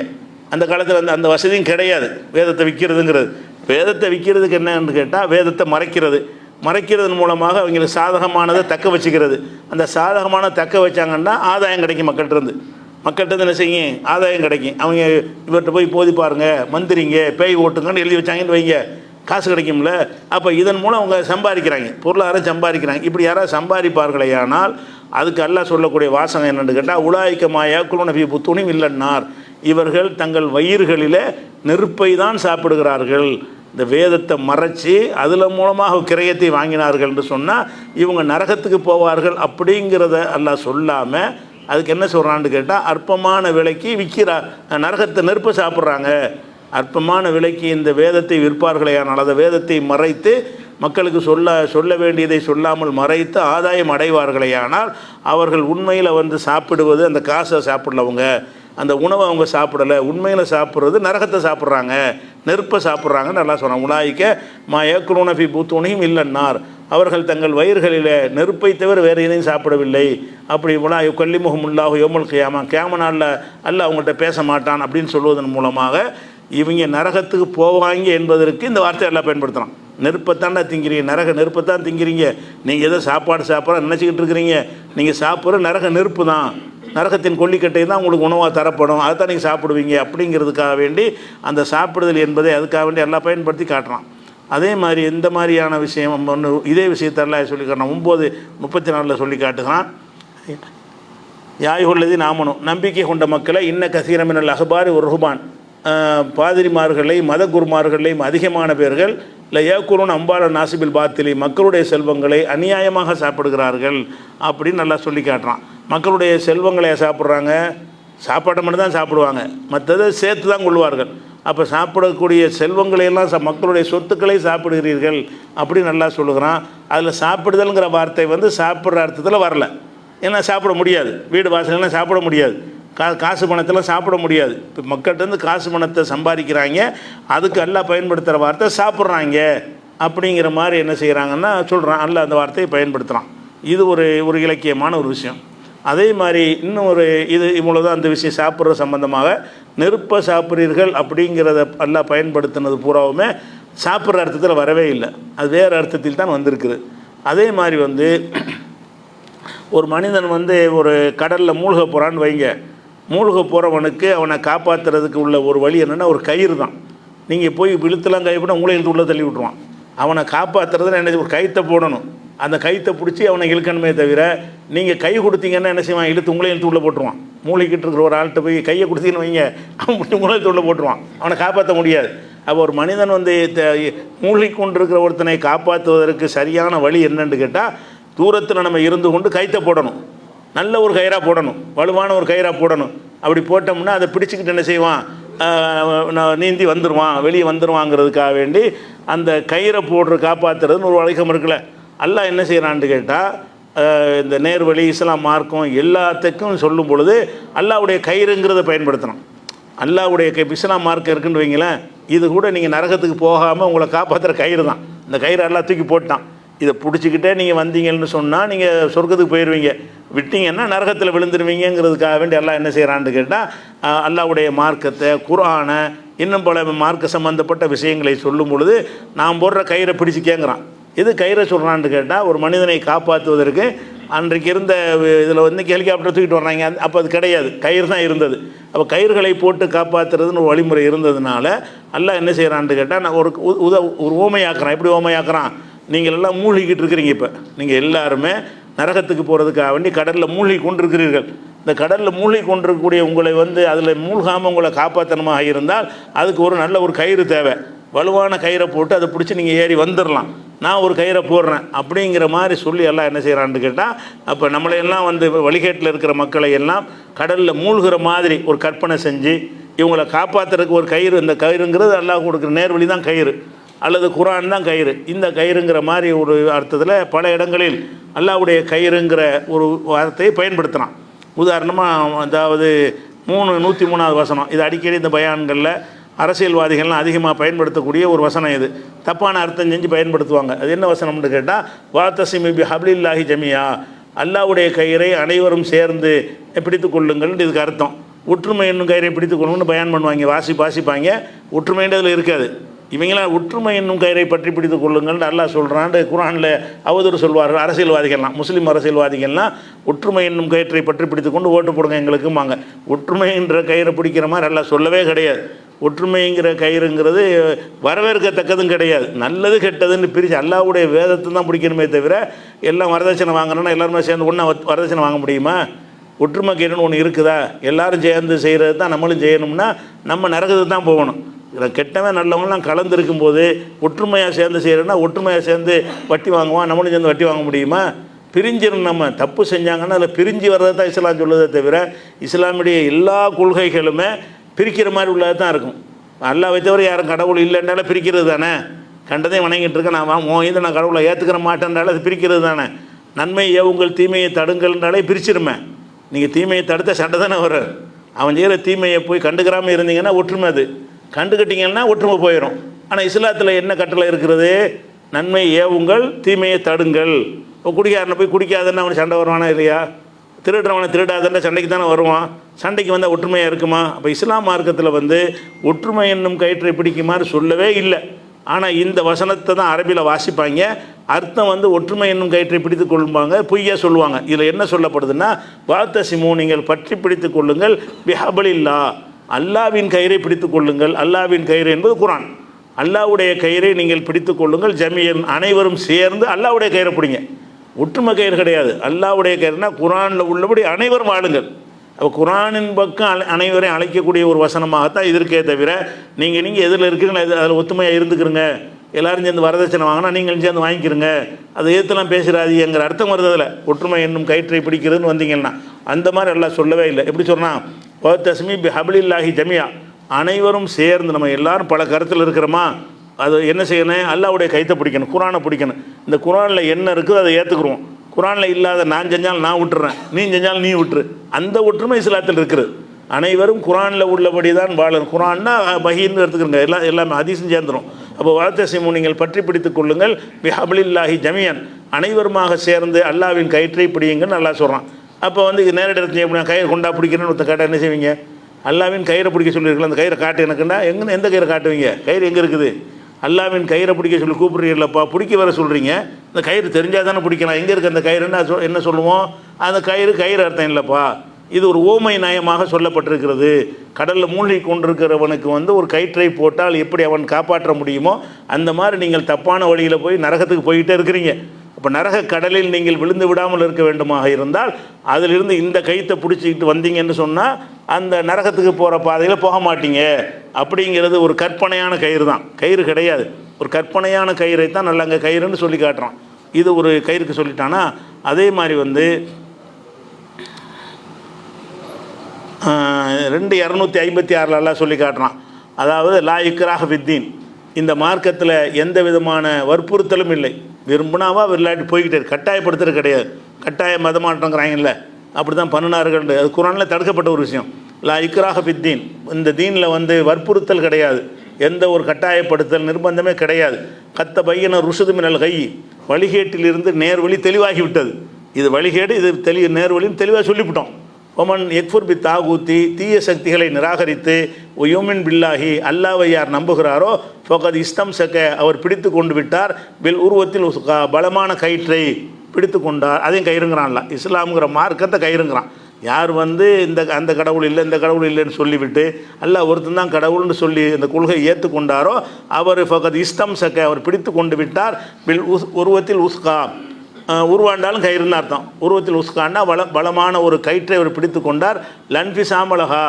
அந்த காலத்தில் அந்த வசதியும் கிடையாது வேதத்தை விற்கிறதுங்கிறது. வேதத்தை விற்கிறதுக்கு என்னன்னு கேட்டால் வேதத்தை மறைக்கிறதன் மூலமாக அவங்களுக்கு சாதகமானதை தக்க வச்சுக்கிறது. அந்த சாதகமான தக்க வச்சாங்கன்னா ஆதாயம் கிடைக்கும் மக்கள்கிட்ட என்ன செய்யும், ஆதாயம் கிடைக்கும். அவங்க இவர்கிட்ட போய் போதி பாருங்க, மந்திரிங்க, பேய் ஓட்டுங்கன்னு எழுதி வச்சாங்கன்னு வைங்க, காசு கிடைக்கும்ல. அப்போ இதன் மூலம் அவங்க சம்பாதிக்கிறாங்க, பொருளாதாரம் சம்பாதிக்கிறாங்க. இப்படி யாராவது சம்பாதிப்பார்களே ஆனால் அதுக்கு அல்லாஹ் சொல்லக்கூடிய வாசகம் என்னென்னு கேட்டால், உலாய்க்கமாயா குலுநபி புத்துணியும் இல்லைன்னார், இவர்கள் தங்கள் வயிறுகளில் நெருப்பை தான் சாப்பிடுகிறார்கள். இந்த வேதத்தை மறைச்சி அதில் மூலமாக கிரயத்தை வாங்கினார்கள் என்று சொன்னால் இவங்க நரகத்துக்கு போவார்கள் அப்படிங்கிறத அல்லாஹ் சொல்லாமல் அதுக்கு என்ன சொல்கிறான்னு கேட்டால், அற்பமான விலைக்கு விற்கிறார், நரகத்தை நெருப்பை சாப்பிட்றாங்க. அற்பமான விலைக்கு இந்த வேதத்தை விற்பார்களேயானால் அதை வேதத்தை மறைத்து மக்களுக்கு சொல்ல வேண்டியதை சொல்லாமல் மறைத்து ஆதாயம் அடைவார்களேயானால் அவர்கள் உண்மையில் வந்து சாப்பிடுவது அந்த காசை சாப்பிடலவங்க, அந்த உணவை அவங்க சாப்பிடலை, உண்மையில் சாப்பிட்றது நரகத்தை சாப்பிட்றாங்க, நெருப்பை சாப்பிட்றாங்கன்னு நல்லா சொன்னாங்க. உலாய்க்க ஏக்குலூனபி பூத்துணையும் இல்லைன்னார், அவர்கள் தங்கள் வயிறுகளில் நெருப்பை தவிர வேறு எதையும் சாப்பிடவில்லை. அப்படி உலாய் கொல்லிமுகமுல்லாஹு யோமுல் கியாம நாளில் அல்ல அவங்கள்ட்ட பேச மாட்டான் அப்படின்னு சொல்வதன் மூலமாக இவங்க நரகத்துக்கு போவாங்க என்பதற்கு இந்த வார்த்தை எல்லாம் பயன்படுத்தலாம். நெருப்பைத்தாண்டா திங்கிறீங்க, நரக நெருப்பைத்தான் திங்கிறீங்க, நீங்கள் எதோ சாப்பாடு சாப்பிட்ற நினச்சிக்கிட்டு இருக்கிறீங்க, நீங்கள் சாப்பிட்ற நரக நெருப்பு தான், நரகத்தின் கொல்லிக்கட்டை தான் உங்களுக்கு உணவாக தரப்படும், அதை தான் நீங்கள் சாப்பிடுவீங்க அப்படிங்கிறதுக்காக வேண்டி அந்த சாப்பிடுதல் என்பதை அதுக்காக வேண்டி எல்லாம் பயன்படுத்தி காட்டுறான். அதே மாதிரி எந்த மாதிரியான விஷயம் ஒன்று இதே விஷயத்தெல்லாம் சொல்லி காட்டுறான். 9:34 சொல்லி காட்டுகிறான். யாயுள்ளதி நாமனும், நம்பிக்கை கொண்ட மக்களை இன்ன கசீரமினல் அஹ்பாரி ஒரு ருஹ்பான், பாதிரிமார்களையும் மத குருமார்களையும் அதிகமான பேர்கள் இல்லை ஏக்குருன் அம்பால நாசிபில் பாத்திலி, மக்களுடைய செல்வங்களை அநியாயமாக சாப்பிடுகிறார்கள் அப்படின்னு நல்லா சொல்லி காட்டுறான். மக்களுடைய செல்வங்களை சாப்பிட்றாங்க, சாப்பாட்டை மட்டும் தான் சாப்பிடுவாங்க, மற்றதை சேர்த்து தான் கொள்வார்கள். அப்போ சாப்பிடக்கூடிய செல்வங்களையெல்லாம் மக்களுடைய சொத்துக்களை சாப்பிடுகிறீர்கள் அப்படின்னு நல்லா சொல்லுகிறான். அதில் சாப்பிடுதல்ங்கிற வார்த்தை வந்து சாப்பிட்ற அர்த்தத்தில் வரல, ஏன்னா சாப்பிட முடியாது, வீடு வாசலாம் சாப்பிட முடியாது, காசு பணத்தெல்லாம் சாப்பிட முடியாது. இப்போ மக்கள்கிட்ட காசு பணத்தை சம்பாதிக்கிறாங்க, அதுக்கு எல்லாம் பயன்படுத்துகிற வார்த்தை சாப்பிட்றாங்க அப்படிங்கிற மாதிரி என்ன செய்கிறாங்கன்னா சொல்கிறான், அல்ல அந்த வார்த்தையை பயன்படுத்துகிறான். இது ஒரு இலக்கியமான ஒரு விஷயம். அதே மாதிரி இன்னும் இது இவ்வளோதான் அந்த விஷயம் சாப்பிட்ற சம்பந்தமாக நெருப்பை சாப்பிட்றீர்கள் அப்படிங்கிறத எல்லாம் பயன்படுத்தினது பூராவுமே சாப்பிட்ற அர்த்தத்தில் வரவே இல்லை, அது வேறு அர்த்தத்தில் தான் வந்திருக்குது. அதே மாதிரி வந்து ஒரு மனிதன் வந்து ஒரு கடலில் மூழ்க போகிறான்னு வைங்க, மூழ்க போகிறவனுக்கு அவனை காப்பாற்றுறதுக்கு உள்ள ஒரு வழி என்னென்னா ஒரு கயிறு தான். நீங்கள் போய் இழுத்துலாம் கைப்பட உங்களை இழுத்து உள்ளே தள்ளி விட்ருவான். அவனை காப்பாற்றுறதுன்னு என்ன, ஒரு கயிற்றை போடணும், அந்த கயிற்றை பிடிச்சி அவனை இழுக்கணுமே தவிர நீங்கள் கை கொடுத்தீங்கன்னா என்ன செய்வான், இழுத்து உங்களே இழுத்து உள்ளே போட்டுருவான். மூழ்கிக்கிட்டு இருக்கிற ஒரு ஆள்கிட்ட போய் கையை கொடுத்தீங்கன்னு வைங்க, அவன் உங்களை இழுத்து உள்ளே போட்டுருவான், அவனை காப்பாற்ற முடியாது. அப்போ ஒரு மனிதன் வந்து மூழ்கி கொண்டிருக்கிற ஒருத்தனை காப்பாற்றுவதற்கு சரியான வழி என்னன்னு கேட்டால், தூரத்தில் நம்ம இருந்து கொண்டு கைத்தை போடணும், நல்ல ஒரு கயிறாக போடணும், வலுவான ஒரு கயிறாக போடணும். அப்படி போட்டோம்னா அதை பிடிச்சிக்கிட்டு என்ன செய்வான், நீந்தி வந்துடுவான், வெளியே வந்துடுவாங்கிறதுக்காக வேண்டி அந்த கயிறை போடுற காப்பாற்றுறதுன்னு ஒரு வழக்கம் இருக்குல்ல. அல்லாஹ் என்ன செய்கிறான்னு கேட்டால், இந்த நேர்வழி இஸ்லாம் மார்க்கம் எல்லாத்துக்கும் சொல்லும் பொழுது அல்லாஹ்வுடைய கயிறுங்கிறத பயன்படுத்தணும். அல்லாஹ்வுடைய இஸ்லாம் மார்க்கம் இருக்குன்னு வைங்களேன், இது கூட நீங்கள் நரகத்துக்கு போகாமல் உங்களை காப்பாற்றுற கயிறு தான். இந்த கயிறு எல்லாம் தூக்கி போட்டான், இதை பிடிச்சிக்கிட்டே நீங்கள் வந்தீங்கன்னு சொன்னால் நீங்கள் சொர்க்கத்துக்கு போயிடுவீங்க, விட்டீங்கன்னா நரகத்தில் விழுந்துருவீங்கிறதுக்காக வேண்டி அல்லாஹ் என்ன செய்கிறான்னு கேட்டால், அல்லாஹ்வுடைய மார்க்கத்தை, குர்ஆனை, இன்னும் பல மார்க்க சம்மந்தப்பட்ட விஷயங்களை சொல்லும் பொழுது நான் போடுற கயிறை பிடிச்சி கேட்குறான். இது கயிறை சொல்கிறான்னு கேட்டால், ஒரு மனிதனை காப்பாற்றுவதற்கு அன்றைக்கு இருந்த இதில் வந்து ஹெலிகாப்டர் தூக்கிட்டு வர்றாங்க, அப்போ அது கிடையாது, கயிறு தான் இருந்தது. அப்போ கயிறுகளை போட்டு காப்பாற்றுறதுன்னு ஒரு வழிமுறை இருந்ததுனால அல்லாஹ் என்ன செய்கிறான்னு கேட்டால், நான் ஒரு ஓமையாக்குறான். எப்படி ஓமையாக்குறான், நீங்கள் எல்லாம் மூழ்கிக்கிட்டு இருக்கிறீங்க, இப்போ நீங்கள் எல்லாருமே நரகத்துக்கு போகிறதுக்காக வேண்டி கடலில் மூழ்கி கொண்டிருக்கிறீர்கள். இந்த கடலில் மூழ்கி கொண்டிருக்கக்கூடிய உங்களை வந்து அதில் மூழ்காமல் உங்களை காப்பாற்றணுமாக இருந்தால் அதுக்கு ஒரு நல்ல ஒரு கயிறு தேவை. வலுவான கயிறை போட்டு அதை பிடிச்சி நீங்கள் ஏறி வந்துடலாம், நான் ஒரு கயிறை போடுறேன் அப்படிங்கிற மாதிரி சொல்லி எல்லாம் என்ன செய்கிறான்னு கேட்டால், அப்போ நம்மளையெல்லாம் வந்து வழிகேட்டில் இருக்கிற மக்களை எல்லாம் கடலில் மூழ்கிற மாதிரி ஒரு கற்பனை செஞ்சு இவங்களை காப்பாற்றுறதுக்கு ஒரு கயிறு, இந்த கயிறுங்கிறது அல்லாஹ் கொடுக்குற நேர்வழி தான் கயிறு, அல்லது குர்ஆன் தான் கயிறு. இந்த கயிறுங்கிற மாதிரி ஒரு அர்த்தத்தில் பல இடங்களில் அல்லாஹ்வுடைய கயிறுங்கிற ஒரு வார்த்தையை பயன்படுத்தினான். உதாரணமாக அதாவது 103வது வசனம், இது அடிக்கடி இந்த பயான்களில் அரசியல்வாதிகள்லாம் அதிகமாக பயன்படுத்தக்கூடிய ஒரு வசனம். இது தப்பான அர்த்தம் செஞ்சு பயன்படுத்துவாங்க. அது என்ன வசனம்னு கேட்டால், வாத்தசிமி பி ஹப்லில்லாஹி ஜமியா, அல்லாஹ்வுடைய கயிறை அனைவரும் சேர்ந்து பிடித்து கொள்ளுங்கள்னு இதுக்கு அர்த்தம். ஒற்றுமை என்னும் கயிறை பிடித்து கொள்ளுங்கன்னு பயான் பண்ணுவாங்க, வாசிப்பாங்க. ஒற்றுமைன்றதில் இருக்காது. இவங்களாம் ஒற்றுமை என்னும் கயிறை பற்றி பிடித்து கொள்ளுங்கள்னு அல்லாஹ் சொல்கிறான்னு குர்ஆனில் அவதூறு சொல்வார்கள். அரசியல்வாதிகள்லாம், முஸ்லீம் அரசியல்வாதிகள்லாம் ஒற்றுமை என்னும் கயிற்றை பற்றி பிடித்து கொண்டு ஓட்டு போடுங்க எங்களுக்குமாங்க. ஒற்றுமைன்ற கயிறை பிடிக்கிற மாதிரி அல்லாஹ் சொல்லவே கிடையாது. ஒற்றுமைங்கிற கயிறுங்கிறது வரவேற்கத்தக்கதும் கிடையாது, நல்லது கெட்டதுன்னு பிரித்து அல்லாஹ்வுடைய வேதத்தை தான் பிடிக்கணுமே தவிர எல்லாம் வரதட்சணை வாங்கணும்னா எல்லாருமே சேர்ந்து ஒன்றா வரதட்சணை வாங்க முடியுமா? ஒற்றுமை கயிறுன்னு ஒன்று இருக்குதா? எல்லோரும் சேர்ந்து செய்கிறது தான் நம்மளும் செய்யணும்னா நம்ம நரகத்துக்கு தான் போகணும். இதில் கெட்டவன் நல்லவங்களாம் கலந்துருக்கும் போது ஒற்றுமையாக சேர்ந்து செய்கிறோன்னா ஒற்றுமையாக சேர்ந்து வட்டி வாங்குவான், நம்மளும் சேர்ந்து வட்டி வாங்க முடியுமா? பிரிஞ்சிடும். நம்ம தப்பு செஞ்சாங்கன்னா அதில் பிரிஞ்சு வர்றது தான் இஸ்லாம் சொல்லுதே தவிர இஸ்லாமுடைய எல்லா கொள்கைகளுமே பிரிக்கிற மாதிரி உள்ளது தான் இருக்கும். அல்லாஹ் வைத்தவரை யாரும் கடவுள் இல்லைன்றாலும் பிரிக்கிறது தானே. கண்டதையும் வணங்கிட்டு இருக்கேன், நான் கடவுளை ஏற்றுக்கிற மாட்டேன்றாலும் அது பிரிக்கிறது தானே. நன்மை ஏவுங்கள் தீமையை தடுங்கள்ன்றாலே பிரிச்சிருமே. நீங்கள் தீமையை தடுத்த சண்டை தானே வரும். அவன் செய்கிற தீமையை போய் கண்டுக்கிறாமல் இருந்தீங்கன்னா ஒற்றுமை, அது கண்டுக்கிட்டீங்கன்னா ஒற்றுமை போயிடும். ஆனால் இஸ்லாத்தில் என்ன கட்டளை இருக்கிறது? நன்மை ஏவுங்கள் தீமையை தடுங்கள். இப்போ குடிக்காரனை போய் குடிக்காதன்னா அவன் சண்டை வருவானா இல்லையா? திருடுறவனை திருடாதன்னா சண்டைக்கு தானே வருவான். சண்டைக்கு வந்தால் ஒற்றுமையாக இருக்குமா? அப்போ இஸ்லாம் மார்க்கத்தில் வந்து ஒற்றுமை என்னும் கயிற்றை பிடிக்குமாறு சொல்லவே இல்லை. ஆனால் இந்த வசனத்தை தான் அரபியில் வாசிப்பாங்க, அர்த்தம் வந்து ஒற்றுமை என்னும் கயிற்றை பிடித்து கொள்ளுவாங்க, பொய்யா சொல்லுவாங்க. இதில் என்ன சொல்லப்படுதுன்னா, வாத்தசிமு, நீங்கள் பற்றி பிடித்து கொள்ளுங்கள், பிஹபலில்லா, அல்லாவின் கயிறை பிடித்து கொள்ளுங்கள். அல்லாவின் கயிறு என்பது குர்ஆன். அல்லாஹ்வுடைய கயிறை நீங்கள் பிடித்து கொள்ளுங்கள், ஜமியன், அனைவரும் சேர்ந்து அல்லாஹ்வுடைய கயிறை பிடிங்க. ஒற்றுமை கயிறு கிடையாது. அல்லாஹ்வுடைய கயிறுனா குர்ஆனில் உள்ளபடி அனைவரும் வாழுங்கள். அப்போ குர்ஆனின் பக்கம் அனைவரையும் அழைக்கக்கூடிய ஒரு வசனமாகத்தான் இது இருக்கே தவிர நீங்கள் எதில் இருக்கிறீங்களோ அதில் ஒத்துமையாக இருந்துக்கிறங்க, எல்லோரும் சேர்ந்து வரதட்சணை வாங்கினா நீங்களும் சேர்ந்து வாங்கிக்கிறங்க, அதை எதிர்த்துலாம் பேசுகிறாதீங்கிற அர்த்தம் வருது அதில். ஒற்றுமை என்னும் கயிற்றை பிடிக்கிறதுன்னு வந்தீங்கன்னா அந்த மாதிரி எல்லாம் சொல்லவே இல்லை. எப்படி சொன்னால், தஸ்மி பி ஹப்லில்லாஹி ஜமியா, அனைவரும் சேர்ந்து, நம்ம எல்லாரும் பல கருத்தில் இருக்கிறோமா, அது என்ன செய்யணும்? அல்லாஹ்வுடைய கைத்தை பிடிக்கணும், குர்ஆனை பிடிக்கணும். இந்த குர்ஆனில் என்ன இருக்குதோ அதை ஏற்றுக்குருவோம். குர்ஆனில் இல்லாத நான் செஞ்சாலும் நான் விட்டுறேன், நீ செஞ்சாலும் நீ விட்டுரு, அந்த ஒற்றுமை இஸ்லாத்தில் இருக்கிறது. அனைவரும் குர்ஆனில் உள்ளபடி தான் வாழணும். குர்ஆன்னா வஹீன்னு எடுத்துக்கிறங்க, எல்லாமே ஹதீஸும் சேர்ந்துடும். அப்போ வாத்தசிமு, நீங்கள் பற்றி பிடித்து கொள்ளுங்கள், பிஹப்லில்லாஹி ஜமியன், அனைவருமாக சேர்ந்து அல்லாஹ்வின் கயிற்றை பிடியுங்கன்னு அல்லாஹ் சொல்கிறான். அப்போ வந்து நேரடி இடத்துல எப்படி கயிறு கொண்டா பிடிக்கணும்னு ஒருத்த கேட்டால் என்ன செய்வீங்க? அல்லாஹ்வின் கயிறை பிடிக்க சொல்லியிருக்கலாம், அந்த கயிறை காட்டு எனக்குன்னா எந்த கயிறை காட்டுவீங்க? கயிறு எங்கே இருக்குது? அல்லாவின் கயிறை பிடிக்க சொல்லி கூப்பிட்றீங்களப்பா, பிடிக்க வர சொல்கிறீங்க, இந்த கயிறு தெரிஞ்சால் தானே பிடிக்கலாம், எங்கே இருக்குது அந்த கயிறுன்னு என்ன சொல்லுவோம்? அந்த கயிறு அர்த்தம் இல்லைப்பா, இது ஒரு ஓமை நயமாக சொல்லப்பட்டிருக்கிறது. கடலில் மூழ்கி கொண்டிருக்கிறவனுக்கு வந்து ஒரு கயிற்றை போட்டால் எப்படி அவன் காப்பாற்ற முடியுமோ அந்த மாதிரி நீங்கள் தப்பான வழியில் போய் நரகத்துக்கு போய்கிட்டே இருக்கிறீங்க. அப்போ நரக கடலில் நீங்கள் விழுந்து விடாமல் இருக்க வேண்டுமாக இருந்தால் அதிலிருந்து இந்த கயிற்றை பிடிச்சிக்கிட்டு வந்தீங்கன்னு சொன்னால் அந்த நரகத்துக்கு போகிற பாதையில் போக மாட்டீங்க. அப்படிங்கிறது ஒரு கற்பனையான கயிறு தான், கயிறு கிடையாது. ஒரு கற்பனையான கயிறை தான் நல்ல அங்கே கயிறுன்னு சொல்லி காட்டுறான். இது ஒரு கயிறுக்கு சொல்லிட்டானா, அதே மாதிரி வந்து 2:256 சொல்லி காட்டுறான். அதாவது லா இக்ராஹ ஃபித்தீன், இந்த மார்க்கத்தில் எந்த விதமான வற்புறுத்தலும் இல்லை, விரும்பினாவா விளையாட்டு போய்கிட்டே, கட்டாயப்படுத்துறது கிடையாது. கட்டாய மதமாற்றங்கிறாங்கல்ல, அப்படி தான் பண்ணினார்கள். அது குர்ஆனில் தடுக்கப்பட்ட ஒரு விஷயம். லா இக்ராஹ ஃபித்தீன், இந்த தீனில் வந்து வற்புறுத்தல் கிடையாது, எந்த ஒரு கட்டாயப்படுத்தல் நிர்பந்தமே கிடையாது. கத்த பையன ருஷது மினல் கை, வழிகேட்டிலிருந்து நேர்வழி தெளிவாகிவிட்டது. இது வழிகேடு, இது நேர்வழின்னு தெளிவாக சொல்லிவிட்டோம். ஒமன் எக்ஃபுர் பி தாகூத்தி, தீய சக்திகளை நிராகரித்து ஒயோமின் பில்லாஹி, அல்லாவை யார் நம்புகிறாரோ ஃபகத் இஸ்தம் சக்க, அவர் பிடித்து கொண்டு விட்டார், பில் உருவத்தில் பலமான கயிற்றை பிடித்து கொண்டார். அதையும் கயிறுங்கிறான்ல, இஸ்லாமுங்கிற மார்க்கத்தை கயிறுங்கிறான். யார் வந்து அந்த கடவுள் இல்லை இந்த கடவுள் இல்லைன்னு சொல்லிவிட்டு அல்லாஹ் ஒருத்தன் தான் கடவுள்னு சொல்லி இந்த கொள்கையை ஏற்றுக்கொண்டாரோ அவர் ஃபகத் இஸ்தம் சக்க, அவர் பிடித்து கொண்டு விட்டார், பில் உருவத்தில் உஸ்கா, உருவாண்டாலும் கயிறுன்னு அர்த்தம். உருவத்தில் உஸ்கான்னா பலமான ஒரு கயிற்றை அவர் பிடித்து கொண்டார். லன்ஃபி சாமலகா,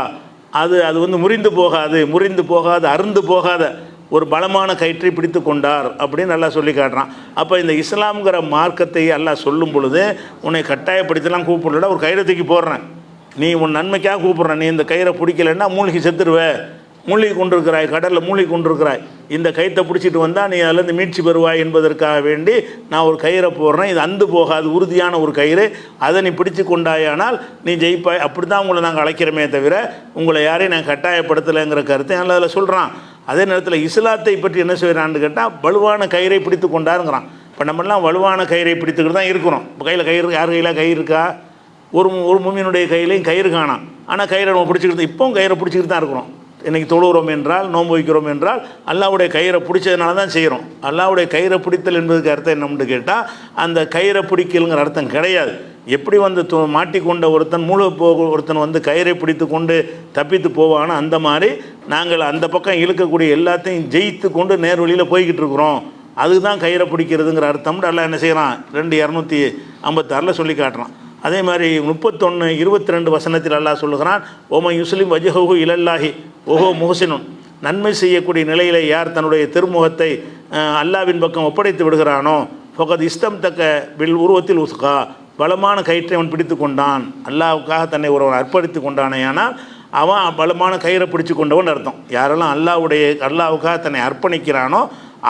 அது வந்து முறிந்து போகாது அருந்து போகாத ஒரு பலமான கயிற்றை பிடித்து கொண்டார் அப்படின்னு நல்லா சொல்லி காட்டுறான். அப்போ இந்த இஸ்லாம்ங்கிற மார்க்கத்தை அல்லாஹ் சொல்லும் பொழுது உன்னை கட்டாயப்படுத்தலாம் கூப்பிடல, ஒரு கயிறை தூக்கி போடுறேன், நீ உன் நன்மைக்காக கூப்பிட்றேன், நீ இந்த கயிறை பிடிக்கலைன்னா மூழ்கி செத்துருவே, மூழ்கி கொண்டிருக்கிறாய், கடலில் மூழ்கி கொண்டிருக்கிறாய், இந்த கயிற்றை பிடிச்சிட்டு வந்தால் நீ அதிலேருந்து மீட்சி பெறுவாய் என்பதற்காக வேண்டி நான் ஒரு கயிறை போடுறேன், இது அந்து போகாது உறுதியான ஒரு கயிறு, அதை நீ பிடிச்சி கொண்டாயானால் நீ ஜெயிப்பாய். அப்படி தான் உங்களை நாங்கள் அழைக்கிறோமே தவிர உங்களை யாரையும் நான் கட்டாயப்படுத்தலைங்கிற கருத்தை நல்லா அதில் சொல்கிறான். அதே நேரத்தில் இஸ்லாத்தை பற்றி என்ன செய்கிறான்னு கேட்டால் வலுவான கயிறை பிடித்து கொண்டாருங்கிறான். இப்போ நம்மளாம் வலுவான கயிறை பிடித்துக்கிட்டு தான் இருக்கிறோம். இப்போ கையில் கயிறு, யார் கையில் கயிறு இருக்கா? ஒரு முமியினுடைய கையிலையும் கயிறு காணாம், ஆனால் கயிறை நம்ம பிடிச்சிக்கிட்டு இப்போவும் கயிறை பிடிச்சிக்கிட்டு தான் இருக்கிறோம். இன்றைக்கி தொழுகிறோம் என்றால், நோன்பு வைக்கிறோம் என்றால் அல்லாஹ்வுடைய கயிறை பிடிச்சதுனால தான் செய்கிறோம். அல்லாஹ்வுடைய கயிறை பிடித்தல் என்பதுக்கு அர்த்தம் என்னன்னு கேட்டால் அந்த கயிறை பிடிக்கலுங்கிற அர்த்தம் கிடையாது. எப்படி வந்து மாட்டிக்கொண்ட ஒருத்தன் வந்து கயிறை பிடித்து கொண்டு தப்பித்து போவானோ அந்த மாதிரி நாங்கள் அந்த பக்கம் இழுக்கக்கூடிய எல்லாத்தையும் ஜெயித்து கொண்டு நேர்வழியில் போய்கிட்டு இருக்கிறோம். அதுதான் கயிறை பிடிக்கிறதுங்கிற அர்த்தம் அல்லாஹ் என்ன செய்கிறான் 2:256 சொல்லி காட்டுறான். அதே மாதிரி 31:22 வசனத்தில் அல்லாஹ் சொல்லுகிறான், ஓம யுஸ்லிம் வஜ்ஹஹு இலல்லாஹி ஓஹோ முஹ்சினுன், நன்மை செய்யக்கூடிய நிலையில் யார் தன்னுடைய திருமுகத்தை அல்லாவின் பக்கம் ஒப்படைத்து விடுகிறானோ ஃபகத் இஸ்தம் தக்க பில் உருவத்தில் உஸ்கா, பலமான கயிற்றை அவன் பிடித்து கொண்டான், அல்லாவுக்காக தன்னை ஒருவன் அர்ப்பணித்து கொண்டானே, ஆனால் அவன் பலமான கயிறை பிடிச்சு கொண்டவன் அர்த்தம். யாரெல்லாம் அல்லாவுக்காக தன்னை அர்ப்பணிக்கிறானோ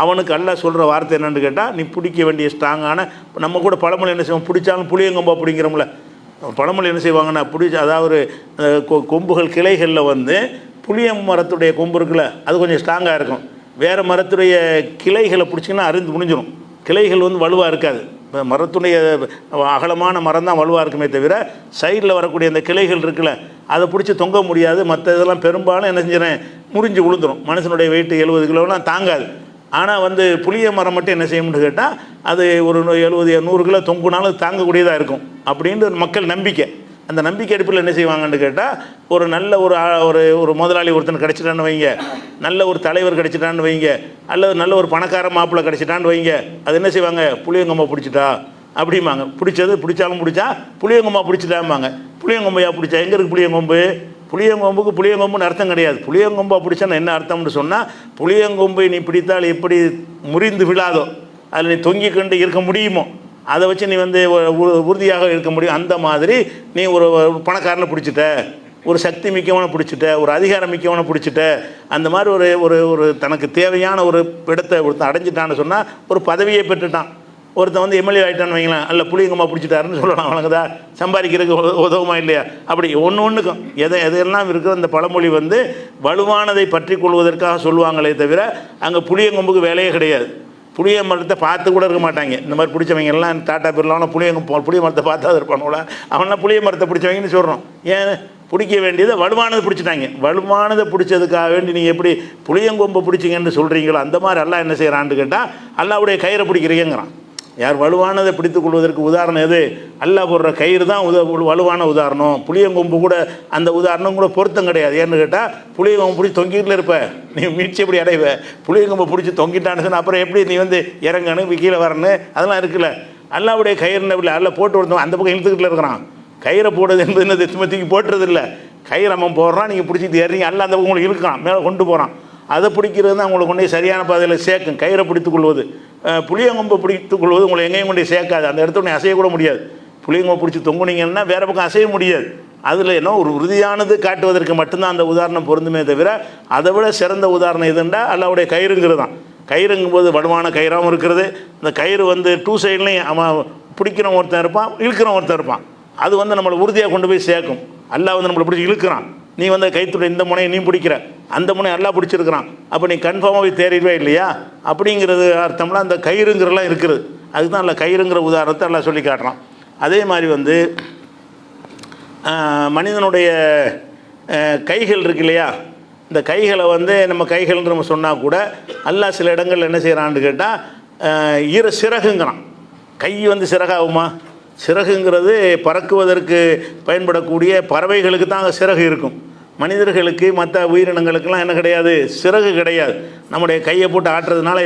அவனுக்கு அல்லாஹ் சொல்கிற வார்த்தை என்னென்னு கேட்டால், நீ பிடிக்க வேண்டிய ஸ்ட்ராங்கான, நம்ம கூட பழமொழி என்ன செய்வோம், பிடிச்சாலும் புளியங்கொம்பா பிடிங்கிறோம்ல, பழமொழி என்ன செய்வாங்கன்னா அதாவது கொம்புகள் கிளைகளில் வந்து புளிய மரத்துடைய கொம்பு இருக்குல்ல அது கொஞ்சம் ஸ்ட்ராங்காக இருக்கும், வேறு மரத்துடைய கிளைகளை பிடிச்சிங்கன்னா அருந்து முடிஞ்சிடும், கிளைகள் வந்து வலுவாக இருக்காது. இப்போ மரத்துடைய அகலமான மரம் தான் வலுவாக இருக்குமே தவிர சைடில் வரக்கூடிய அந்த கிளைகள் இருக்குல்ல அதை பிடிச்சி தொங்க முடியாது. மற்ற இதெல்லாம் பெரும்பாலும் என்ன செஞ்சிடறேன், முறிஞ்சு விழுந்துடும். மனுஷனுடைய வெயிட்டு 70 கிலோலாம் தாங்காது. ஆனால் வந்து புளிய மரம் மட்டும் என்ன செய்யணும்னு கேட்டால் அது ஒரு 70-100 கிலோ தொங்குனாலும் தாங்கக்கூடியதாக இருக்கும் அப்படின்னு மக்கள் நம்பிக்கை. அந்த நம்பிக்கை அடிப்பில் என்ன செய்வாங்கன்னு கேட்டால், ஒரு நல்ல ஒரு முதலாளி ஒருத்தன் கிடச்சிட்டான்னு வைங்க, நல்ல ஒரு தலைவர் கிடச்சிட்டான்னு வைங்க, அல்லது நல்ல ஒரு பணக்கார மாப்பிள்ளை கிடச்சிட்டான்னு வைங்க, அது என்ன செய்வாங்க, புளியங்கொம்பை பிடிச்சிட்டா அப்படிம்பாங்க. பிடிச்சாலும் பிடிச்சா புளியங்கொம்பா பிடிச்சிட்டாம்பாங்க. புளியங்கொம்பையா பிடிச்சா, எங்கே இருக்குது புளியங்கொம்பு? புளியங்கொம்புக்கு புளியங்கொம்புன்னு அர்த்தம் கிடையாது. புளியங்கொம்பா பிடிச்சா என்ன அர்த்தம்னு சொன்னால், புளியங்கொம்பை நீ பிடித்தால் எப்படி முறிந்து விழாதோ, அதில் நீ தொங்கி கொண்டு இருக்க முடியுமோ, அதை வச்சு நீ வந்து உறுதியாக இருக்க முடியும். அந்த மாதிரி நீ ஒரு பணக்காரனை பிடிச்சிட்ட, ஒரு சக்தி மிக்கவனை பிடிச்சிட்ட, ஒரு அதிகாரம் மிக்கவனை பிடிச்சிட்ட, அந்த மாதிரி ஒரு தனக்கு தேவையான ஒரு இடத்தை ஒருத்தன் அடைஞ்சிட்டான்னு சொன்னால் ஒரு பதவியை பெற்றுட்டான். ஒருத்தன் வந்து எம்எல்ஏ ஆகிட்டான்னு வைங்களேன், அல்ல புளியங்கம்மா பிடிச்சிட்டாருன்னு சொல்லலாம். அவனுக்குதா சம்பாதிக்கிறதுக்கு உதவுமா இல்லையா? அப்படி ஒன்றுக்கும் எதையெல்லாம் இருக்கிற அந்த பழமொழி வந்து வலுவானதை பற்றி கொள்வதற்காக சொல்லுவாங்களே தவிர அங்கே புளியங்கொம்புக்கு வேலையே கிடையாது. புளிய மரத்தை பார்த்து கூட இருக்க மாட்டாங்க. இந்த மாதிரி பிடிச்சவங்க எல்லாம் டாட்டா பேர்லாம் புளிய மரத்தை பார்த்தா இருப்பானுங்களா, அவன்லாம் புளிய மரத்தை பிடிச்சவங்கன்னு சொல்கிறோம். ஏன் பிடிக்க வேண்டியதை வலுவானதை பிடிச்சிட்டாங்க. வலுவானதை பிடிச்சதுக்காக வேண்டி நீங்கள் எப்படி புளியங்கொம்பை பிடிச்சிங்கன்னு சொல்கிறீங்களோ அந்த மாதிரி அல்லாஹ் என்ன செய்கிறான்னு கேட்டால் அல்லாஹ்வுடைய கயிறை பிடிக்கிறீங்கிறான். யார் வலுவானதை பிடித்துக் கொள்வதற்கு உதாரணம் எது? அல்லாஹ் போடுற கயிறு தான் வலுவான உதாரணம். புளியங்கொம்பு கூட அந்த உதாரணம் கூட பொருத்தம் கிடையாது. ஏன்னு கேட்டால் புளியங்கொம்பு பிடிச்சி தொங்கிட்டுல இருப்ப, நீ மீட்சி எப்படி அடைவ? புளியங்கொம்பை பிடிச்சி தொங்கிட்டான்னு சொன்னால் அப்புறம் எப்படி நீ வந்து இறங்கணும் கீழே வரணும்? அதெல்லாம் இருக்குல்ல. அல்லாஹ்வுடைய கயிறுன்னு இல்லை, அல்ல போட்டு விடுறோம் அந்த பக்கம் இழுத்துக்கிட்டு இருக்கிறான். கயிறை போடுறது என்பது என்ன தூக்கி போட்டுறது இல்லை. கயிறு நம்ம போடுறான், நீங்கள் பிடிச்சிட்டு ஏறீங்க, அல்ல அந்த பக்கம் உங்களுக்கு இழுக்கிறான், மேலே கொண்டு போகிறான். அதை பிடிக்கிறது தான் உங்களுக்கு கொண்டு சரியான பாதையில் சேர்க்கும். கயிறை பிடித்துக் கொள்வது, புளியங்கொம்பை பிடித்துக் கொள்வது உங்களை எங்கேயும் கொண்டு சேர்க்காது. அந்த இடத்துல உடனே அசையக்கூட முடியாது. புளியங்கொம்பை பிடிச்சி தொங்குனீங்கன்னா வேறு பக்கம் அசைய முடியாது. அதில் என்ன ஒரு உறுதியானது காட்டுவதற்கு மட்டும்தான் அந்த உதாரணம் பொருந்துமே தவிர அதை விட சிறந்த உதாரணம் எதுண்டா அல்லாஹ்வுடைய கயிறுங்கிறது தான். கயிறுங்கும் போது வலுவான கயிறாகவும் இருக்கிறது. இந்த கயிறு வந்து டூ சைட்லையும் அவன் பிடிக்கிறவன் ஒருத்தன் இருப்பான், இழுக்கிறவன் ஒருத்தன் இருப்பான். அது வந்து நம்மளை உறுதியாக கொண்டு போய் சேர்க்கும். அல்லாஹ் வந்து நம்மளை பிடிச்சி இழுக்கிறான், நீ வந்து கைத்துடைய இந்த முனையை நீ பிடிக்கிற, அந்த முனை அல்லாஹ் பிடிச்சிருக்கிறான், அப்போ நீ கன்ஃபார்மாக போய் தேறிடுவே இல்லையா? அப்படிங்கிறது அர்த்தம்லாம் அந்த கயிறுங்கிறலாம் இருக்குது. அதுக்கு தான் அல்ல கயிறுங்கிற உதாரணத்தை எல்லாம் சொல்லி காட்டுறான். அதே மாதிரி வந்து மனிதனுடைய கைகள் இருக்கு இல்லையா, இந்த கைகளை வந்து நம்ம கைகள்னு நம்ம சொன்னால் கூட அல்லாஹ் சில இடங்கள் என்ன செய்கிறான்னு கேட்டால் சிறகுங்கிறான். கை வந்து சிறகாகுமா? சிறகுங்கிறது பறக்குவதற்கு பயன்படக்கூடிய பறவைகளுக்கு தான் அங்கே சிறகு இருக்கும். மனிதர்களுக்கு மற்ற உயிரினங்களுக்கெல்லாம் என்ன கிடையாது, சிறகு கிடையாது. நம்முடைய கையை போட்டு ஆட்டுறதுனால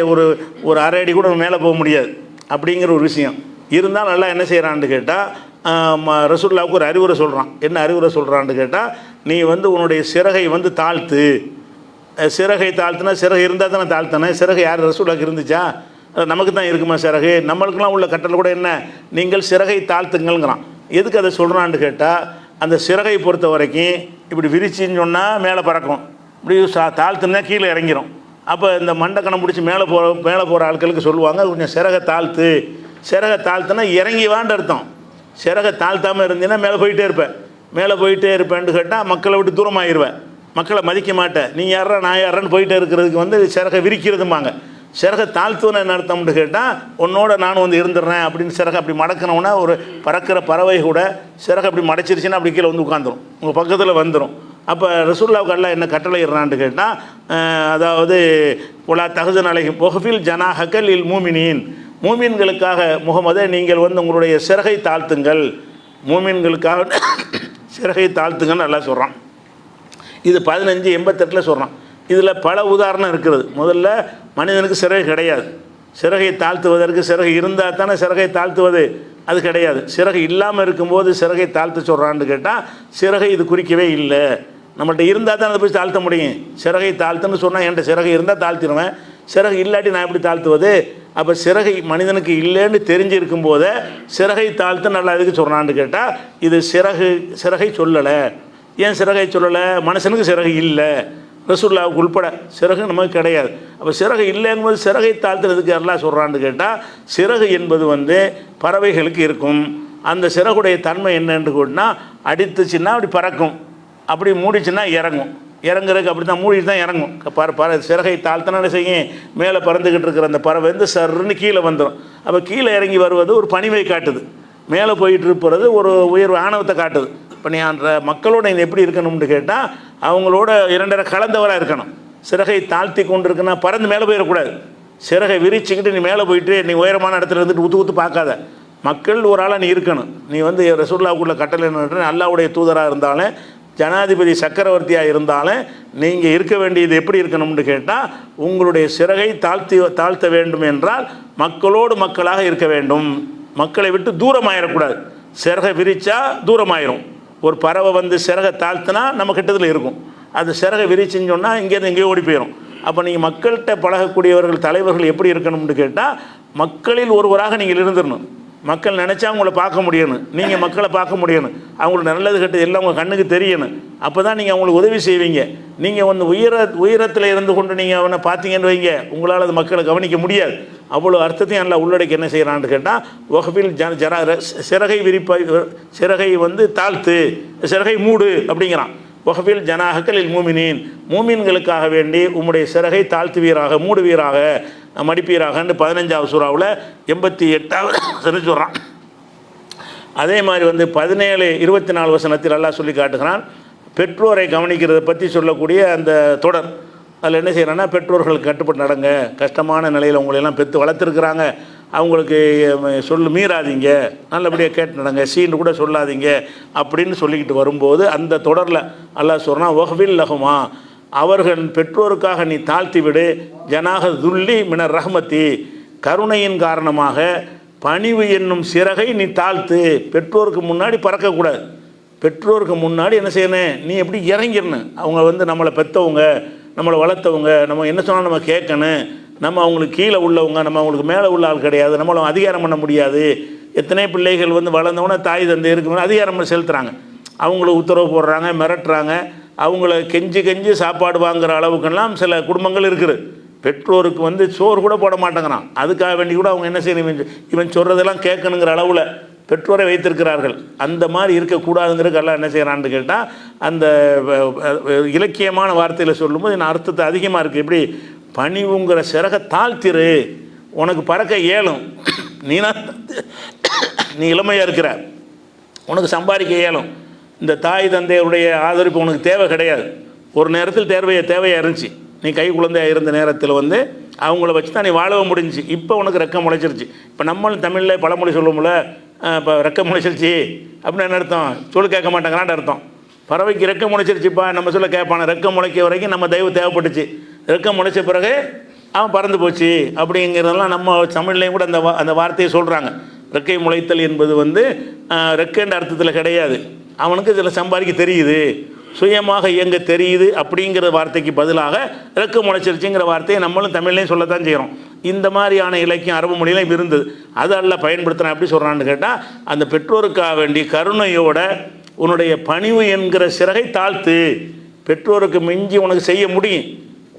ஒரு அரை அடி கூட மேலே போக முடியாது அப்படிங்கிற ஒரு விஷயம் இருந்தாலும் நல்லா என்ன செய்கிறான்னு கேட்டால் ரசூலுல்லாஹ்வுக்கு ஒரு அறிவுரை சொல்கிறான். என்ன அறிவுரை சொல்கிறான்னு கேட்டால், நீ வந்து உன்னுடைய சிறகை வந்து தாழ்த்து. சிறகை தாழ்த்துனா சிறகு இருந்தால் தானே தாழ்த்தானே. சிறகு யார் ரசூலுல்லாஹ்வுக்கு இருந்துச்சா? நமக்கு தான் இருக்குமா சிறகு? நம்மளுக்கெல்லாம் உள்ள கட்டளை கூட என்ன, நீங்கள் சிறகை தாழ்த்துங்கள்ங்கிறான். எதுக்கு அதை சொல்கிறான்னு கேட்டால், அந்த சிறகை பொறுத்த வரைக்கும் இப்படி விரிச்சின்னு சொன்னால் மேலே பறக்கும், இப்படி தாழ்த்துனா கீழே இறங்கிடும். அப்போ இந்த மண்டக்கணம் பிடிச்சி மேலே போகிற ஆட்களுக்கு சொல்லுவாங்க, கொஞ்சம் சிறகை தாழ்த்து. சிறகை தாழ்த்துனா இறங்கி வான்னு அர்த்தம். சிறகை தாழ்த்தாமல் இருந்தீங்கன்னா மேலே போயிட்டே இருப்பேன்னு கேட்டால் மக்களை விட்டு தூரமாகிடுவேன், மக்களை மதிக்க மாட்டேன். நீ யாரா நான் யாரான்னு போயிட்டே இருக்கிறதுக்கு வந்து சிறகை விரிக்கிறதுமாங்க. சிறகை தாழ்த்துவன என்ன அர்த்தம்னு கேட்டால், உன்னோட நானும் வந்து இருந்துடுறேன் அப்படின்னு சிறகை அப்படி மடக்கணுன்னா ஒரு பறக்கிற பறவை கூட சிறகை அப்படி மடைச்சிருச்சுன்னா அப்படி கீழே வந்து உட்காந்துரும், உங்கள் பக்கத்தில் வந்துடும். அப்போ ரசூலுல்லாஹ்வுக்கு அல்லாஹ் என்ன கட்டளை இடுறான்னு கேட்டால், அதாவது உலா தகுதன் அலைஹிம் வஹ்ஃபில் ஜனாஹக லில் மூமினீன், மூமின்களுக்காக முகமதே நீங்கள் வந்து உங்களுடைய சிறகை தாழ்த்துங்கள், மூமின்களுக்காக சிறகை தாழ்த்துங்கன்னு அல்லாஹ் சொல்கிறான். இது 1588 சொல்கிறான். இதில் பல உதாரணம் இருக்கிறது. முதல்ல மனிதனுக்கு சிறகு கிடையாது. சிறகை தாழ்த்துவதற்கு சிறகு இருந்தால் தானே சிறகை தாழ்த்துவது, அது கிடையாது. சிறகு இல்லாமல் இருக்கும்போது சிறகை தாழ்த்த சொல்கிறான்னு கேட்டால் சிறகை இது குறிக்கவே இல்லை. நம்மள்கிட்ட இருந்தால் தான் அதை போய் தாழ்த்த முடியும். சிறகை தாழ்த்துன்னு சொன்னால் என்கிட்ட சிறகு இருந்தால் தாழ்த்திடுவேன், சிறகு இல்லாட்டி நான் எப்படி தாழ்த்துவது? அப்போ சிறகை மனிதனுக்கு இல்லைன்னு தெரிஞ்சிருக்கும் போதே சிறகை தாழ்த்து நல்லா எதுக்கு சொல்கிறான்னு கேட்டால், இது சிறகை சொல்லலை. ஏன் சிறகை சொல்லலை? மனுஷனுக்கு சிறகு இல்லை, ரசூலுல்லாஹ்வுக்கு உள்பட சிறகு நமக்கு கிடையாது. அப்போ சிறகு இல்லைங்கும்போது சிறகை தாழ்த்துறதுக்கு அல்லாஹ் சொல்கிறான்னு கேட்டால், சிறகு என்பது வந்து பறவைகளுக்கு இருக்கும். அந்த சிறகுடைய தன்மை என்னன்னு கூட்டினா, அடித்துச்சுன்னா அப்படி பறக்கும், அப்படி மூடிச்சுன்னா இறங்கும். இறங்குறதுக்கு அப்படி தான் மூடிட்டு தான் இறங்கும். சிறகை தாழ்த்தினா செய்யும், மேலே பறந்துக்கிட்டு இருக்கிற அந்த பறவை வந்து சர்ன்னு கீழே வந்துடும். அப்போ கீழே இறங்கி வருவது ஒரு பணிவை காட்டுது, மேலே போயிட்டு இருப்பது ஒரு உயர்வு ஆணவத்தை காட்டுது. இப்போ நீ அந்த மக்களோட இது எப்படி இருக்கணும்னு கேட்டால், அவங்களோட இரண்டரை கலந்தவராக இருக்கணும். சிறகை தாழ்த்தி கொண்டு இருக்குன்னா பறந்து மேலே போயிடக்கூடாது. சிறகை விரிச்சுக்கிட்டு நீ மேலே போயிட்டு நீ உயரமான இடத்துல இருந்துட்டு ஊற்று பார்க்காத. மக்கள் ஒரு ஆளாக நீ இருக்கணும். நீ வந்து ரசூலுல்லாஹ்வுக்குள்ள கட்டளை என்ன, அல்லாஹ்வுடைய தூதராக இருந்தாலும் ஜனாதிபதி சக்கரவர்த்தியாக இருந்தாலும் நீங்கள் இருக்க வேண்டியது எப்படி இருக்கணும்னு கேட்டால், உங்களுடைய சிறகை தாழ்த்த வேண்டும் என்றால் மக்களோடு மக்களாக இருக்க வேண்டும். மக்களை விட்டு தூரமாயிடக்கூடாது. சிறகை விரிச்சா தூரமாயிரும். ஒரு பறவை வந்து சிறகை தாழ்த்தினா நம்ம கிட்டத்தில் இருக்கும், அது சிறகை விரிச்சுன்னு சொன்னால் இங்கேருந்து எங்கேயோ ஓடி போயிடும். அப்போ நீங்கள் மக்கள்கிட்ட பழகக்கூடியவர்கள் தலைவர்கள் எப்படி இருக்கணும்னு கேட்டால், மக்களில் ஒருவராக நீங்கள் இருந்துடணும். மக்கள் நினச்சா அவங்கள பார்க்க முடியணும், நீங்கள் மக்களை பார்க்க முடியணும், அவங்களுக்கு நல்லது கெட்டது எல்லாம் உங்கள் கண்ணுக்கு தெரியணும். அப்போ தான் நீங்கள் அவங்களுக்கு உதவி செய்வீங்க. நீங்கள் வந்து உயரத்தில் இருந்து கொண்டு நீங்கள் அவனை பார்த்தீங்கன்னு வைங்க, உங்களால் அது மக்களை கவனிக்க முடியாது. அவ்வளோ அர்த்தத்தையும் நல்லா உள்ளடக்கி என்ன செய்கிறான்னு கேட்டால், வஹ்ஃபில் சிறகை சிறகை வந்து தாழ்த்து, சிறகை மூடு அப்படிங்கிறான். வஹ்ஃபில் ஜனாஹக லில் மூமினீன், மூமின்களுக்காக வேண்டி உம்முடைய சிறகை தாழ்த்துவீராக, மூடுவீராக, மடிப்பீராகன்னு 15வது சூறாவில் 88வது சொல்கிறான். அதே மாதிரி வந்து 17, 24 வசனத்தில் அல்லாஹ் சொல்லி காட்டுகிறான், பெற்றோரை கவனிக்கிறத பற்றி சொல்லக்கூடிய அந்த தொடர். அதில் என்ன செய்கிறாங்கன்னா, பெற்றோர்கள் கட்டுப்பட்டு நடங்க, கஷ்டமான நிலையில் உங்களையெல்லாம் பெற்று வளர்த்துருக்குறாங்க, அவங்களுக்கு மீறாதீங்க, நல்லபடியாக கேட்டு நடங்க, சீன்னு கூட சொல்லாதீங்க அப்படின்னு சொல்லிக்கிட்டு வரும்போது அந்த தொடரில் அல்லாஹ் சொல்கிறான், வஹ்வில் லஹுமா, அவர்கள் பெற்றோருக்காக நீ தாழ்த்தி விடு, ஜனாக துல்லி மினர் ரஹ்மத்தி, கருணையின் காரணமாக பணிவு என்னும் சிறகை நீ தாழ்த்து. பெற்றோருக்கு முன்னாடி பறக்கக்கூடாது, பெற்றோருக்கு முன்னாடி என்ன செய்யணும், நீ எப்படி இறங்கிடணும். அவங்க நம்மளை பெற்றவங்க, நம்மளை வளர்த்தவங்க, நம்ம என்ன சொன்னால் நம்ம கேட்கணும், நம்ம அவங்களுக்கு கீழே உள்ளவங்க, நம்ம அவங்களுக்கு மேலே உள்ள ஆள் கிடையாது, நம்மளை அதிகாரம் பண்ண முடியாது. எத்தனை பிள்ளைகள் வளர்ந்தவொன்னே தாய் தந்தை இருக்கும்போது அதிகாரம் செலுத்துகிறாங்க, அவங்கள உத்தரவு போடுறாங்க, மிரட்டுறாங்க, அவங்கள கெஞ்சி கெஞ்சி சாப்பாடு வாங்குகிற அளவுக்கெல்லாம் சில குடும்பங்கள் இருக்குது. பெற்றோருக்கு சோறு கூட போட மாட்டேங்கிறான், அதுக்காக வேண்டி கூட அவங்க என்ன செய்யணும், இவன் சொல்கிறதெல்லாம் கேட்கணுங்கிற அளவில் பெற்றோரை வைத்திருக்கிறார்கள். அந்த மாதிரி இருக்கக்கூடாதுங்கிறதுக்கெல்லாம் என்ன செய்கிறான்னு கேட்டால், அந்த இலக்கியமான வார்த்தையில் சொல்லும்போது என்ன அர்த்தத்தை அதிகமாக இருக்குது. எப்படி பணிவுங்கிற சிறக தாழ்த்திரு, உனக்கு பறக்க இயலும், நீ இளமையாக இருக்கிற, உனக்கு சம்பாதிக்க இயலும், இந்த தாய் தந்தையுடைய ஆதரவு உனக்கு தேவை கிடையாது. ஒரு நேரத்தில் தேவையாக இருந்துச்சு, நீ கை குழந்தையாக இருந்த நேரத்தில் அவங்கள வச்சு தான் நீ வாழவும் முடிஞ்சிச்சு. இப்போ உனக்கு ரெக்கம் முளைச்சிருச்சு. இப்போ நம்மளும் தமிழில் பழமொழி சொல்லுவோம்ல, இப்போ ரெக்கம் முளைச்சிருச்சு அப்படின்னு என்ன அர்த்தம், சொல்லு கேட்க மாட்டாங்களான்னு அர்த்தம். பறவைக்கு ரெக்கம் முளைச்சிருச்சுப்பா, நம்ம சொல்ல கேட்பான, ரெக்கம் முளைக்க வரைக்கும் நம்ம தெய்வம் தேவைப்பட்டுச்சு, ரெக்கம் முளைச்ச பிறகு அவன் பறந்து போச்சு அப்படிங்கிறதெல்லாம் நம்ம தமிழ்லேயும் கூட அந்த வார்த்தையை சொல்கிறாங்க. ரெக்கை முளைத்தல் என்பது ரெக்கைன்ற அர்த்தத்தில் கிடையாது, அவனுக்கு இதில் சம்பாதிக்க தெரியுது, சுயமாக இயங்க தெரியுது அப்படிங்கிற வார்த்தைக்கு பதிலாக ரெக்க முளைச்சிருச்சுங்கிற வார்த்தையை நம்மளும் தமிழ்லையும் சொல்லத்தான் செய்கிறோம். இந்த மாதிரியான இலக்கியம் அரபு மொழியிலும் இருந்தது. அது அல்ல பயன்படுத்தினா எப்படி சொல்கிறான்னு கேட்டால், அந்த பெற்றோருக்காக வேண்டிய கருணையோட உன்னுடைய பணிவு என்கிற சிறகை தாழ்த்து. பெற்றோருக்கு மிஞ்சி உனக்கு செய்ய முடியும்,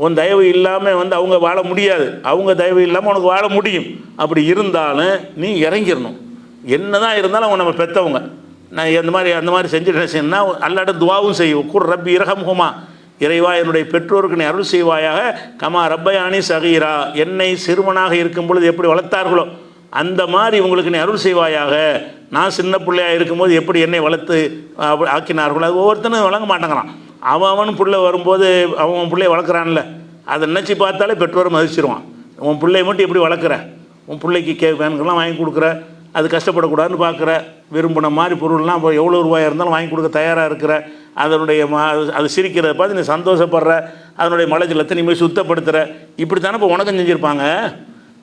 உன் தயவு இல்லாமல் அவங்க வாழ முடியாது, அவங்க தயவு இல்லாமல் உனக்கு வாழ முடியும். அப்படி இருந்தாலும் நீ இறங்கிடணும். என்ன தான் இருந்தாலும் அவங்க நம்ம பெற்றவங்க. நான் அந்த மாதிரி செஞ்சுட்டேன்னா அல்லாட்ட துவாவும் செய்வோம், குர் ரப்பி இரஹம்ஹுமா, இறைவா என்னுடைய பெற்றோருக்கு நீ அருள் செய்வாயாக, கமா ரப்பயானி சகீரா, என்னை சிறுவனாக இருக்கும் பொழுது எப்படி வளர்த்தார்களோ அந்த மாதிரி உங்களுக்கு நீ அருள் செய்வாயாக, நான் சின்ன பிள்ளையாக இருக்கும்போது எப்படி என்னை வளர்த்து ஆக்கினார்களோ. அது ஒவ்வொருத்தனும் வழங்க மாட்டேங்கிறான். அவன் பிள்ளை வரும்போது அவன் பிள்ளைய வளர்க்குறான்ல, அதை நினச்சி பார்த்தாலே பெற்றோரை மதிச்சிருவான். உன் பிள்ளைய மட்டும் எப்படி வளர்க்குற, உன் பிள்ளைக்கு வேணுங்கள்லாம் வாங்கி கொடுக்குற, அது கஷ்டப்படக்கூடாதுன்னு பார்க்குற, விரும்பின மாதிரி பொருள்லாம் இப்போ எவ்வளோ ரூபாயாக இருந்தாலும் வாங்கி கொடுக்க தயாராக இருக்கிற, அதனுடைய அது சிரிக்கிறத பார்த்து நீ சந்தோஷப்படுற, அதனுடைய மலைஜலத்தை நீ போய் சுத்தப்படுத்துகிற, இப்படி தானே இப்போ உனக்கும் செஞ்சுருப்பாங்க.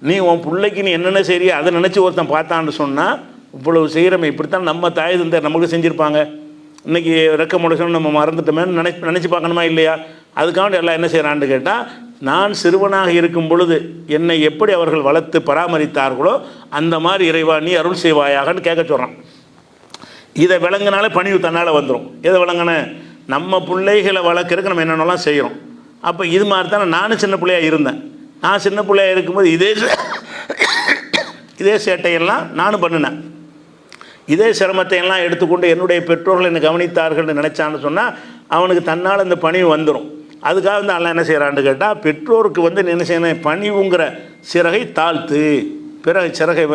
நீ உன் பிள்ளைக்கு நீ என்னென்ன செய்ய அதை நினச்சி ஒருத்தன் பார்த்தான்னு சொன்னால், இவ்வளவு செய்கிறமே இப்படித்தான் நம்ம தாய் தந்தை நமக்கு செஞ்சுருப்பாங்க. இன்றைக்கி ரெக்க முளைச்சோன்னு நம்ம மறந்துட்டோமேன்னு நினச்சி பார்க்கணுமா இல்லையா? அதுக்காக எல்லாம் என்ன செய்கிறான்னு கேட்டால், நான் சிறுவனாக இருக்கும் பொழுது என்னை எப்படி அவர்கள் வளர்த்து பராமரித்தார்களோ அந்த மாதிரி இறைவா நீ அருள் செய்வாயாகன்னு கேட்க சொல்கிறான். இதை விளங்கினாலே பணிவு தன்னால் வந்துடும். எதை விளங்கின, நம்ம பிள்ளைகளை வளர்க்குறதுக்கு நம்ம என்னென்னலாம் செய்கிறோம். அப்போ இது மாதிரி தானே நானும் சின்ன பிள்ளையாக இருந்தேன். நான் சின்ன பிள்ளையாக இருக்கும்போது இதே சேட்டையெல்லாம் நானும் பண்ணினேன். இதே சிரமத்தையெல்லாம் எடுத்துக்கொண்டு என்னுடைய பெற்றோர்கள் என்னை கவனித்தார்கள்னு நினச்சான்னு சொன்னால் அவனுக்கு தன்னால் இந்த பணிவு வந்துடும். அதுக்காக அல்லாஹ் என்ன செய்கிறான்னு கேட்டால், பெற்றோருக்கு என்ன செய்யணும், பணிவுங்கிற சிறகை தாழ்த்து, பிறகு சிறகை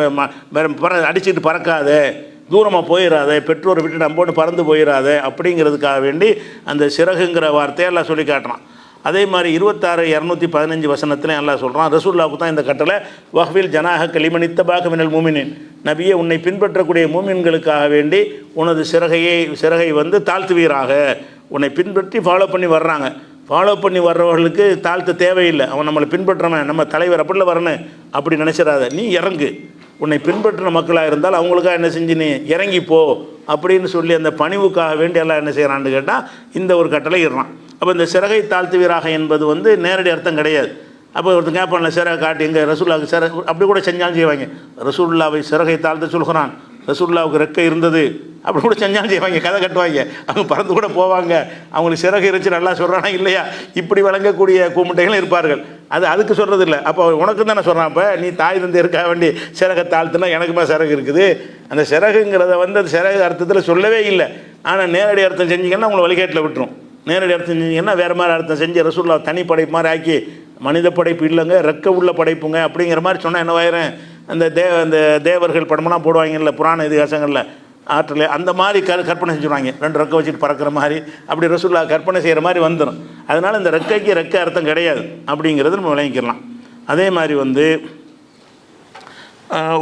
அடிச்சுட்டு பறக்காத, தூரமாக போயிடாத, பெற்றோரை விட்டு நம்ம பறந்து போயிடாத அப்படிங்கிறதுக்காக வேண்டி அந்த சிறகுங்கிற வார்த்தையை எல்லாம் சொல்லி காட்டுறான். அதே மாதிரி 26:215 வசனத்துலேயும் எல்லாம் சொல்கிறான், ரசூலுல்லாஹ்வுக்கு தான் இந்த கட்டளை, வஹ்வில் ஜனாஹ கலிமனித்தபாக மினல் மூமினின், நபியே உன்னை பின்பற்றக்கூடிய மூமின்களுக்காக வேண்டி உனது சிறகை தாழ்த்துவீராக. உன்னை பின்பற்றி ஃபாலோ பண்ணி வர்றாங்க, ஃபாலோ பண்ணி வர்றவர்களுக்கு தாழ்த்த தேவையில்லை, அவன் நம்மளை பின்பற்றவன் நம்ம தலைவர் அப்படில வரணும் அப்படி நினச்சிடாத, நீ இறங்கு. உன்னை பின்பற்றின மக்களாக இருந்தால் அவங்களுக்காக என்ன செஞ்சு நீ இறங்கிப்போ அப்படின்னு சொல்லி அந்த பணிவுக்காக வேண்டி எல்லாம் என்ன செய்கிறான்னு கேட்டால் இந்த ஒரு கட்டளை இடுறான். அப்போ இந்த சிறகை தாழ்த்துவீராக என்பது நேரடி அர்த்தம் கிடையாது. அப்போ ஒருத்தர் கேட்பான்ல, சிறகை காட்டி எங்கே ரசூலுல்லாவுக்கு சிறகு அப்படி கூட செஞ்சாலும் செய்வாங்க. ரசூலுல்லாவை சிறகை தாழ்த்த சொல்கிறான், ரசூலுல்லாவுக்கு ரெக்கை இருந்தது அப்படி கூட செஞ்சாலும் செய்வாங்க, கதை கட்டுவாங்க, அவங்க பறந்து கூட போவாங்க, அவங்களுக்கு சிறகு இருந்துச்சு நல்லா சொல்கிறானா இல்லையா, இப்படி வழங்கக்கூடிய கூமுட்டைகளும் இருப்பார்கள். அதுக்கு சொல்கிறது இல்லை. அப்போ உனக்கு தானே சொல்கிறான், அப்போ நீ தாய் தந்தை இருக்க வேண்டி சிறகை தாழ்த்துனா எனக்குமா சிறகு இருக்குது. அந்த சிறகுங்கிறத அந்த சிறகு அர்த்தத்தில் சொல்லவே இல்லை. ஆனால் நேரடி அர்த்தம் செஞ்சிங்கன்னா உங்களை வழிகாட்டில் விட்டுரும். நேரடி அர்த்தம் செஞ்சிங்கன்னா வேறு மாதிரி அர்த்தம் செஞ்சு ரசூலுல்லாஹ் தனி படைப்பு மாதிரி ஆக்கி, மனித படைப்பு இல்லைங்க ரெக்க உள்ள படைப்புங்க அப்படிங்கிற மாதிரி சொன்னால் என்னவாயிரும், அந்த தேவர்கள் படமெல்லாம் போடுவாங்கல்ல புராண இதிகாசங்களில், ஆற்றல் அந்த மாதிரி கற்பனை செஞ்சுருவாங்க. 2 ரெக்கை வச்சுட்டு பறக்கிற மாதிரி அப்படி ரசூலுல்லாஹ் கற்பனை செய்கிற மாதிரி வந்துடும். அதனால் இந்த ரெக்கைக்கு ரெக்கை அர்த்தம் கிடையாது அப்படிங்கிறது நம்ம விளங்கிக்கலாம். அதே மாதிரி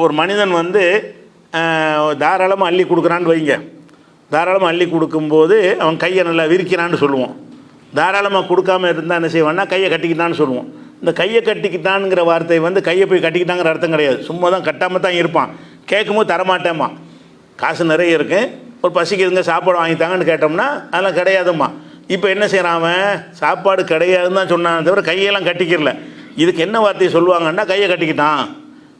ஒரு மனிதன் தாராளமாக அள்ளி கொடுக்குறான்னு வைங்க. தாராளமாக அள்ளி கொடுக்கும்போது அவன் கையை நல்லா விரிக்கிறான்னு சொல்லுவோம். தாராளமாக கொடுக்காமல் இருந்தால் என்ன செய்வான்னா கையை கட்டிக்கிட்டான்னு சொல்லுவோம். இந்த கையை கட்டிக்கிட்டானுங்கிற வார்த்தை கையை போய் கட்டிக்கிட்டாங்கிற அர்த்தம் கிடையாது. சும்மா தான் கட்டாமல் தான் இருப்பான். கேட்கும்போது தரமாட்டேம்மா, காசு நிறைய இருக்கு, ஒரு பசிக்குதுங்க சாப்பாடு வாங்கித்தாங்கன்னு கேட்டோம்னா அதெல்லாம் கிடையாதும்மா. இப்போ என்ன செய்கிறான், அவன் சாப்பாடு கிடையாதுன்னு தான் சொன்னான் தவிர கையெல்லாம் கட்டிக்கிறல. இதுக்கு என்ன வார்த்தையை சொல்லுவாங்கன்னா கையை கட்டிக்கிட்டான்.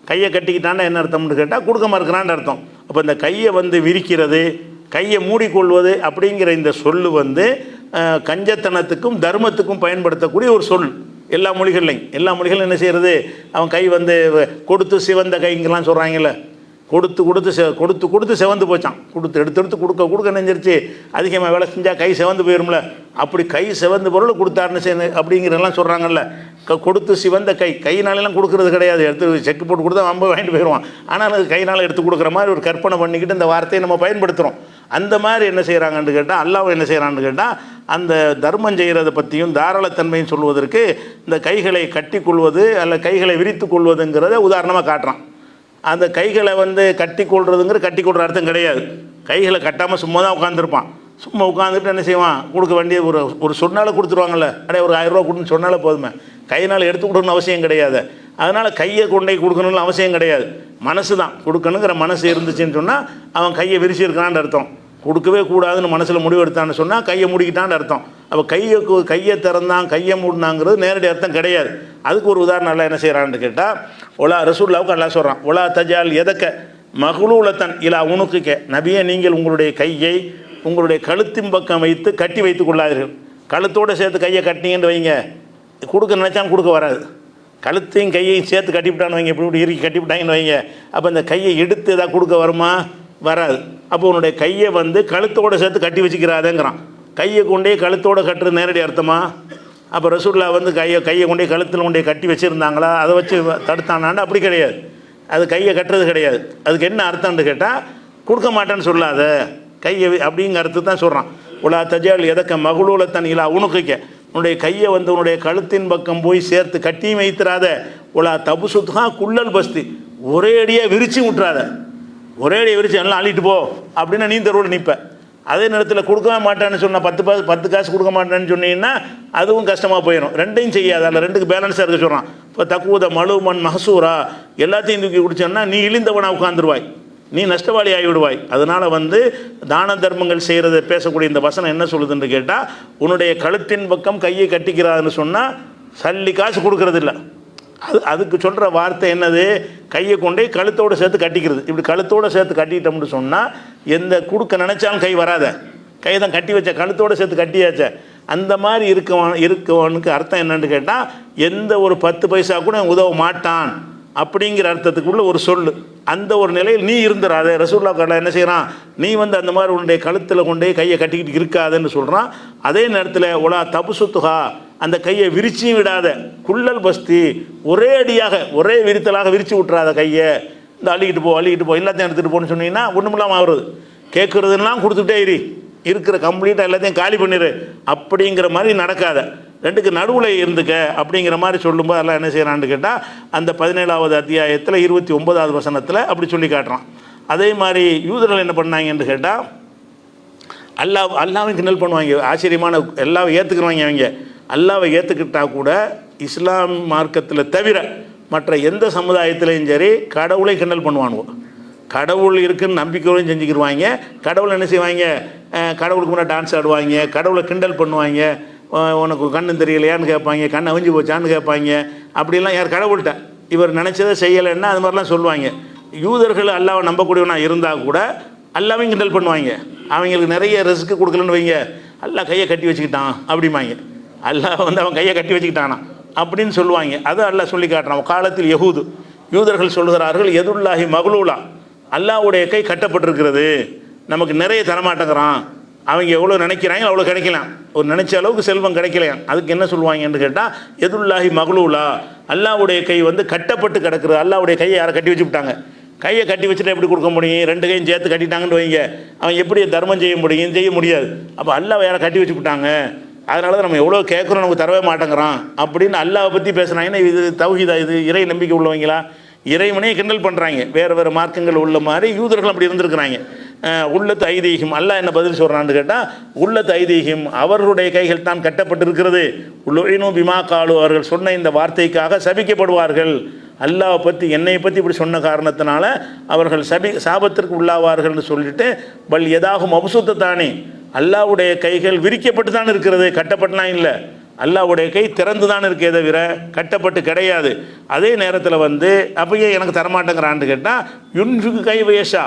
கையை கட்டிக்கிட்டான்னா என்ன அர்த்தம்னு கேட்டால் கொடுக்க மறுக்கிறான்னு அர்த்தம். அப்போ இந்த கையை விரிக்கிறது, கையை மூடிக்கொள்வது அப்படிங்கிற இந்த சொல்லு கஞ்சத்தனத்துக்கும் தர்மத்துக்கும் பயன்படுத்தக்கூடிய ஒரு சொல். எல்லா மொழிகளும் என்ன செய்கிறது, அவன் கை கொடுத்து சிவந்த கைங்கெல்லாம் சொல்கிறாங்கல்ல, கொடுத்து செவந்து போச்சான். எடுத்து கொடுக்க நெஞ்சிருச்சு. அதிகமாக வேலை செஞ்சால் கை செவந்து போயிடும்ல, அப்படி கை செவந்து பொருள் கொடுத்தாருன்னு அப்படிங்கிறதெல்லாம் சொல்கிறாங்கல்ல. கொடுத்து சிவந்த கையினாலெல்லாம் கொடுக்கறது கிடையாது. எடுத்து செக்கு போட்டு கொடுத்தா நம்ம வாங்கிட்டு போயிடுவான். ஆனால் அது கையினால் எடுத்து கொடுக்குற மாதிரி ஒரு கற்பனை பண்ணிக்கிட்டு இந்த வார்த்தையை நம்ம பயன்படுத்துகிறோம். அந்த மாதிரி என்ன செய்கிறாங்கன்னு கேட்டால், அல்லாஹ் என்ன செய்கிறான்னு கேட்டால், அந்த தர்மம் செய்கிறத பற்றியும் தாராளத்தன்மையும் சொல்வதற்கு இந்த கைகளை கட்டி கொள்வது அல்ல கைகளை விரித்து கொள்வதுங்கிறத உதாரணமாக காட்டுறான். அந்த கைகளை கட்டி கொள்கிற அர்த்தம் கிடையாது. கைகளை கட்டாமல் சும்மா தான் உட்காந்துருப்பான். சும்மா உட்காந்துட்டு என்ன செய்வான், கொடுக்க வேண்டிய ஒரு சொன்னாலும் கொடுத்துருவாங்கள்ல, ஒரு 1000 ரூபா கொடுன்னு சொன்னாலே போதுமே. கையினால் எடுத்து கொடுக்கணும்னு அவசியம் கிடையாது. அதனால் கையை கொண்டே கொடுக்கணும்னு அவசியம் கிடையாது. மனசு தான் கொடுக்கணுங்கிற மனசு இருந்துச்சுன்னு சொன்னால் அவன் கையை விரிச்சிருக்கான்னு அர்த்தம். கொடுக்கவே கூடாதுன்னு மனசில் முடிவு எடுத்தான்னு சொன்னால் கையை மூடிக்கிட்டான்னு அர்த்தம். அப்போ கையை திறந்தான் கையை மூடினாங்கிறது நேரடி அர்த்தம் கிடையாது. அதுக்கு ஒரு உதாரணம் எல்லாம் என்ன செய்கிறான்னு கேட்டால், ரசூலுல்லாஹ்வுக்கு அல்லாஹ் சொல்கிறான், ஒலா தஜால் எதக்க மகுலூலத்தன் இலா உனுக்குக்க, நபியே நீங்கள் உங்களுடைய கையை உங்களுடைய கழுத்தின் பக்கம் வைத்து கட்டி வைத்துக் கொள்ளாதீர்கள். கழுத்தோடு சேர்த்து கையை கட்டிங்கன்னு வைங்க, கொடுக்க நினச்சாலும் கொடுக்க வராது. கழுத்தையும் கையையும் சேர்த்து கட்டிவிட்டான்னு வைங்க, இப்படி இறுக்கி கட்டிவிட்டாங்கன்னு வைங்க, அப்போ இந்த கையை எடுத்து எதாவது கொடுக்க வருமா? வராது. அப்போ உன்னுடைய கையை கழுத்தோடு சேர்த்து கட்டி வச்சுக்கிறாதேங்கிறான். கையை கொண்டே கழுத்தோடு கட்டுறது நேரடி அர்த்தமா? அப்போ ரசூலுல்லாஹ் கையை கொண்டே கழுத்தில் கொண்டே கட்டி வச்சுருந்தாங்களா, அதை வச்சு தடுத்தானான்னு? அப்படி கிடையாது. அது கையை கட்டுறது கிடையாது. அதுக்கு என்ன அர்த்தம்னு கேட்டால், கொடுக்க மாட்டேன்னு சொல்லாத, கையை அப்படிங்கிற அர்த்தம் தான் சொல்கிறான். உலா தஜால் எதக்க மகுலூலத்தன் இலா உனுக்குக்க, உன்னுடைய கையை உன்னுடைய கழுத்தின் பக்கம் போய் சேர்த்து கட்டியும் வைத்திராத. உலா தபுசுத்ஹா குள்ளல் பஸ்தி, ஒரே அடியாக விரிச்சு விட்டுறாத. ஒரே அடியை விரிச்சு எல்லாம் அள்ளிட்டு போ அப்படின்னா நீ தெருவில் நிற்ப. அதே நேரத்தில் கொடுக்கவே மாட்டேன்னு சொன்னால் 10 காசு கொடுக்க மாட்டேன்னு சொன்னீங்கன்னா அதுவும் கஷ்டமாக போயிடும். ரெண்டையும் செய்யாது, அதில் ரெண்டுக்கு பேலன்ஸாக இருக்க சொல்கிறான். இப்போ தக்குவத மழுமன் மகசூரா, எல்லாத்தையும் தூக்கி குடிச்சோன்னா நீ இழிந்தவனாக உட்காந்துருவாய், நீ நஷ்டவாளி ஆகிவிடுவாய். அதனால் தான தர்மங்கள் செய்கிறத பேசக்கூடிய இந்த வசனம் என்ன சொல்லுதுன்னு கேட்டால், உன்னுடைய கழுத்தின் பக்கம் கையை கட்டிக்கிறான்னு சொன்னால் சல்லி காசு கொடுக்கறது இல்லை. அதுக்கு சொல்கிற வார்த்தை என்னது, கையை கொண்டே கழுத்தோடு சேர்த்து கட்டிக்கிறது. இப்படி கழுத்தோடு சேர்த்து கட்டிட்டோம்னு சொன்னால் எந்த கொடுக்க நினச்சாலும் கை வராத. கை தான் கட்டி வச்ச, கழுத்தோடு சேர்த்து கட்டியாச்ச. அந்த மாதிரி இருக்கவனுக்கு அர்த்தம் என்னன்னு கேட்டால், எந்த ஒரு 10 பைசா கூட உதவ மாட்டான் அப்படிங்கிற அர்த்தத்துக்குள்ள ஒரு சொல்லு. அந்த ஒரு நிலையில் நீ இருந்துடாத. ரசூலுல்லாஹ் கடை என்ன செய்கிறான், நீ அந்த மாதிரி உன்னுடைய கழுத்தில் கொண்டே கையை கட்டிக்கிட்டு இருக்காதுன்னு சொல்கிறான். அதே நேரத்தில் ஒலா தபுசுத்துஹா, அந்த கையை விரிச்சியும் விடாத. குள்ளல் பஸ்தி, ஒரே அடியாக ஒரே விரித்தலாக விரித்து விட்டுறாத கையை. இந்த அள்ளிக்கிட்டு போ எல்லாத்தையும் எடுத்துகிட்டு போன்னு சொன்னீங்கன்னா ஒன்றுமில்லாமல் ஆகுறது. கேட்குறதுலாம் கொடுத்துட்டே இருக்கிற கம்ப்ளீட்டாக எல்லாத்தையும் காலி பண்ணிடு அப்படிங்கிற மாதிரி நடக்காத. ரெண்டுக்கு நடுவில் இருந்துக்க அப்படிங்கிற மாதிரி சொல்லும்போது எல்லாம் என்ன செய்கிறான்னு கேட்டால், அந்த 17வது அத்தியாயத்தில் 29வது வசனத்தில் அப்படி சொல்லி காட்டுறான். அதே மாதிரி யூதர்கள் என்ன பண்ணாங்கன்னு கேட்டால், அல்லாவை கிண்டல் பண்ணுவாங்க. ஆச்சரியமான எல்லாவை ஏற்றுக்குருவாங்க. அவங்க அல்லாவை ஏற்றுக்கிட்டால் கூட இஸ்லாம் மார்க்கத்தில் தவிர மற்ற எந்த சமுதாயத்திலையும் சரி கடவுளை கிண்டல் பண்ணுவானுவோம். கடவுள் இருக்குன்னு நம்பிக்கையோடையும் செஞ்சுக்கிடுவாங்க. கடவுளை என்ன செய்வாங்க, கடவுளுக்கு முன்னாடி டான்ஸ் ஆடுவாங்க, கடவுளை கிண்டல் பண்ணுவாங்க. உனக்கு கண்ணு தெரியலையான்னு கேட்பாங்க, கண் அவிஞ்சு போச்சான்னு கேட்பாங்க. அப்படிலாம் யார் கடவுள்கிட்ட இவர் நினச்சதை செய்யலைன்னா அது மாதிரிலாம் சொல்லுவாங்க. யூதர்கள் அல்லாவை நம்பக்கூடியவனா இருந்தால் கூட அல்லாவையும் கிண்டல் பண்ணுவாங்க. அவங்களுக்கு நிறைய ரிஸ்க்கு கொடுக்கலன்னு வைங்க, அல்லாஹ் கையை கட்டி வச்சுக்கிட்டான் அப்படிம்பாங்க. அல்லாஹ் அவன் கையை கட்டி வச்சுக்கிட்டானா அப்படின்னு சொல்லுவாங்க. அதை அல்லாஹ் சொல்லி காட்டுறான். காலத்தில் யூதர்கள் சொல்கிறார்கள், எதுல்லாஹி மகுலூலா, அல்லாஹ்வுடைய கை கட்டப்பட்டிருக்கிறது, நமக்கு நிறைய தரமாட்டேங்கிறான். அவங்க எவ்வளோ நினைக்கிறாங்க அவ்வளோ கிடைக்கலாம், ஒரு நினச்ச அளவுக்கு செல்வம் கிடைக்கலையாம். அதுக்கு என்ன சொல்லுவாங்கன்னு கேட்டால், எதுல்லாஹி மகுலூலா, அல்லாஹ்வுடைய கை கட்டப்பட்டு கிடக்குறது. அல்லாஹ்வுடைய கையை யாரை கட்டி வச்சு விட்டாங்க, கையை கட்டி வச்சுட்டு எப்படி கொடுக்க முடியும்? ரெண்டு கையும் சேர்த்து கட்டிட்டாங்கன்னு வைங்க, அவன் எப்படி தர்மம் செய்ய முடியும்? செய்ய முடியாது. அப்போ அல்லாஹ் யாரை கட்டி வச்சு விட்டாங்க, அதனால தான் நம்ம எவ்வளோ கேட்குறோம் நமக்கு தரவே மாட்டேங்கிறான் அப்படின்னு அல்லாஹ் பற்றி பேசுனாங்கன்னா இது தௌஹீதா? இது இறை நம்பிக்கை உள்ளவங்களா? இறைவனையே கிண்டல் பண்ணுறாங்க. வேறு மார்க்கங்கள் உள்ள மாதிரி யூதர்கள் அப்படி இருந்திருக்கிறாங்க. உள்ளத்து ஐதீகம் அல்லாஹ் என்ன பதில் சொல்கிறான்னு கேட்டால், உள்ளத்து ஐதீகம் அவர்களுடைய கைகள் தான் கட்டப்பட்டிருக்கிறது. உள்ளினும் பிமா காலு அவர்கள் சொன்ன இந்த வார்த்தைக்காக சபிக்கப்படுவார்கள். அல்லாஹ் பற்றி என்னை பற்றி இப்படி சொன்ன காரணத்தினால அவர்கள் சாபத்திற்கு உள்ளாவார்கள்னு சொல்லிட்டு, பல் எதாகும் அபுசுத்தானே, அல்லாஹ்வுடைய கைகள் விரிக்கப்பட்டு தான் இருக்கிறது, கட்டப்பட்டுலாம் இல்லை. அல்லாஹ்வுடைய கை திறந்து தான் இருக்கே தவிர கட்டப்பட்டு கிடையாது. அதே நேரத்தில் அப்பயே எனக்கு தரமாட்டேங்கிறான்னு கேட்டால், யுன்ஃபிகு கை வயசா,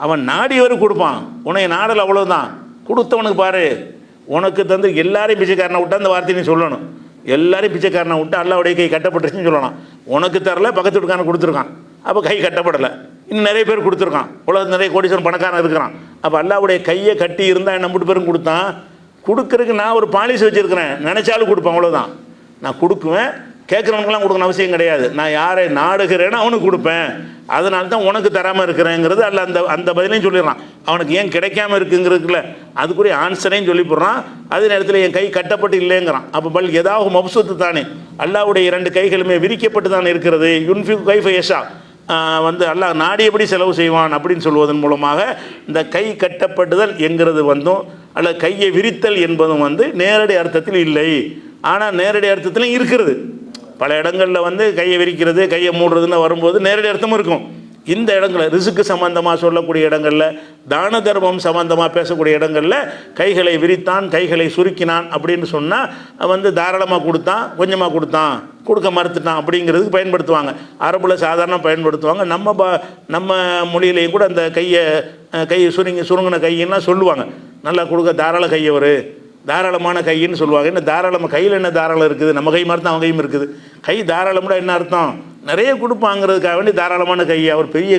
அவன் நாடியவர் கொடுப்பான். உன்னை நாடல் அவ்வளோதான். கொடுத்தவனுக்கு பாரு, உனக்கு தந்து எல்லாரையும் பிச்சைக்காரனை விட்டு அந்த வார்த்தையை நீ சொல்லணும். எல்லாரையும் பிச்சைக்காரனை விட்டு அல்லாஹ்வுடைய கை கட்டப்பட்டுருச்சுன்னு சொல்லலாம். உனக்கு தரல, பக்கத்து வீட்டுக்காரனை கொடுத்துருக்கான், அப்போ கை கட்டப்படலை. இன்னும் நிறைய பேர் கொடுத்துருக்கான், உலகத்தில் நிறைய கோடீஸ்வரன் பணக்காரன் இருக்கிறான். அப்போ அல்லாஹ்வுடைய கையை கட்டி இருந்தால் என்ன 3 பேரும் கொடுத்தான். கொடுக்கறதுக்கு நான் ஒரு பாலிசி வச்சுருக்கிறேன், நினச்சாலும் கொடுப்பேன், அவ்வளோதான். நான் கொடுக்குவேன், கேட்குறவனுக்கெல்லாம் கொடுக்கணும் அவசியம் கிடையாது. நான் யாரை நாடுகிறேனோ அவனுக்கு கொடுப்பேன். அதனால தான் உனக்கு தராமல் இருக்கிறேங்கிறது அல்ல. அந்த பதிலையும் சொல்லிடுறான். அவனுக்கு ஏன் கிடைக்காம இருக்குங்கிறதுக்குல அதுக்குரிய ஆன்சரையும் சொல்லி போடுறான். அதே நேரத்தில் என் கை கட்டப்பட்டு இல்லைங்கிறான். அப்போ பல் ஏதாவது மப்சூத்து தானே, அல்லாஹ்வுடைய 2 கைகளுமே விரிக்கப்பட்டு தான் இருக்கிறது. யுன்ஃபிகு கைஃப யஷா, அல்லாஹ் நாடியபடி செலவு செய்வான் அப்படின்னு சொல்வதன் மூலமாக இந்த கை கட்டப்படுதல் என்கிறது அல்ல கையை விரித்தல் என்பதும் நேரடி அர்த்தத்தில் இல்லை. ஆனால் நேரடி அர்த்தத்திலும் இருக்கிறது. பல இடங்களில் கையை விரிக்கிறது, கையை மூடுறதுன்னு வரும்போது நேரடி அர்த்தமும் இருக்கும். இந்த இடங்களில் ரிசுக்கு சம்பந்தமாக சொல்லக்கூடிய இடங்களில், தான தர்மம் சம்பந்தமாக பேசக்கூடிய இடங்களில் கைகளை விரித்தான், கைகளை சுருக்கினான் அப்படின்னு சொன்னால் தாராளமாக கொடுத்தான், கொஞ்சமாக கொடுத்தான், கொடுக்க மறுத்துட்டான் அப்படிங்கிறதுக்கு பயன்படுத்துவாங்க. அரபில் சாதாரண பயன்படுத்துவாங்க. நம்ம மொழியிலையும் கூட அந்த கை சுருங்கின கையின்னா சொல்லுவாங்க. நல்லா கொடுக்க தாராள கையவர், தாராளமான கையின்னு சொல்லுவாங்க. என்ன தாராளமாக, கையில் என்ன தாராளம் இருக்குது? நம்ம கை மாதிரி தான் அவன் கையும் இருக்குது. கை தாராளம்னா என்ன அர்த்தம்? நிறைய கொடுப்பாங்கிறதுக்காக வேண்டி தாராளமான கை, அவர் பெரிய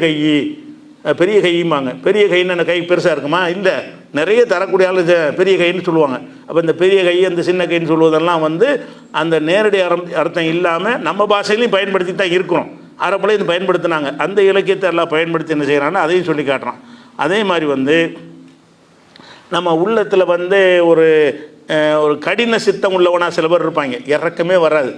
கையும்பாங்க. பெரிய கைன்னு என்ன கை பெருசாக இருக்குமா? இல்லை, நிறைய தரக்கூடிய ஆள் பெரிய கைன்னு சொல்லுவாங்க. அப்போ இந்த பெரிய கை, அந்த சின்ன கைன்னு சொல்வதெல்லாம் அந்த நேரடி அர்த்தம் இல்லாமல் நம்ம பாஷையிலையும் பயன்படுத்தி தான் இருக்கிறோம். அரபில் இது பயன்படுத்தினாங்க. அந்த இலக்கியத்தை எல்லாம் பயன்படுத்தி என்ன செய்கிறாங்கன்னா அதையும் சொல்லி காட்டுறான். அதே மாதிரி நம்ம உள்ளத்தில் ஒரு கடின சித்தம் உள்ளவனா சில பேர் இருப்பாங்க. இறக்கமே வராது,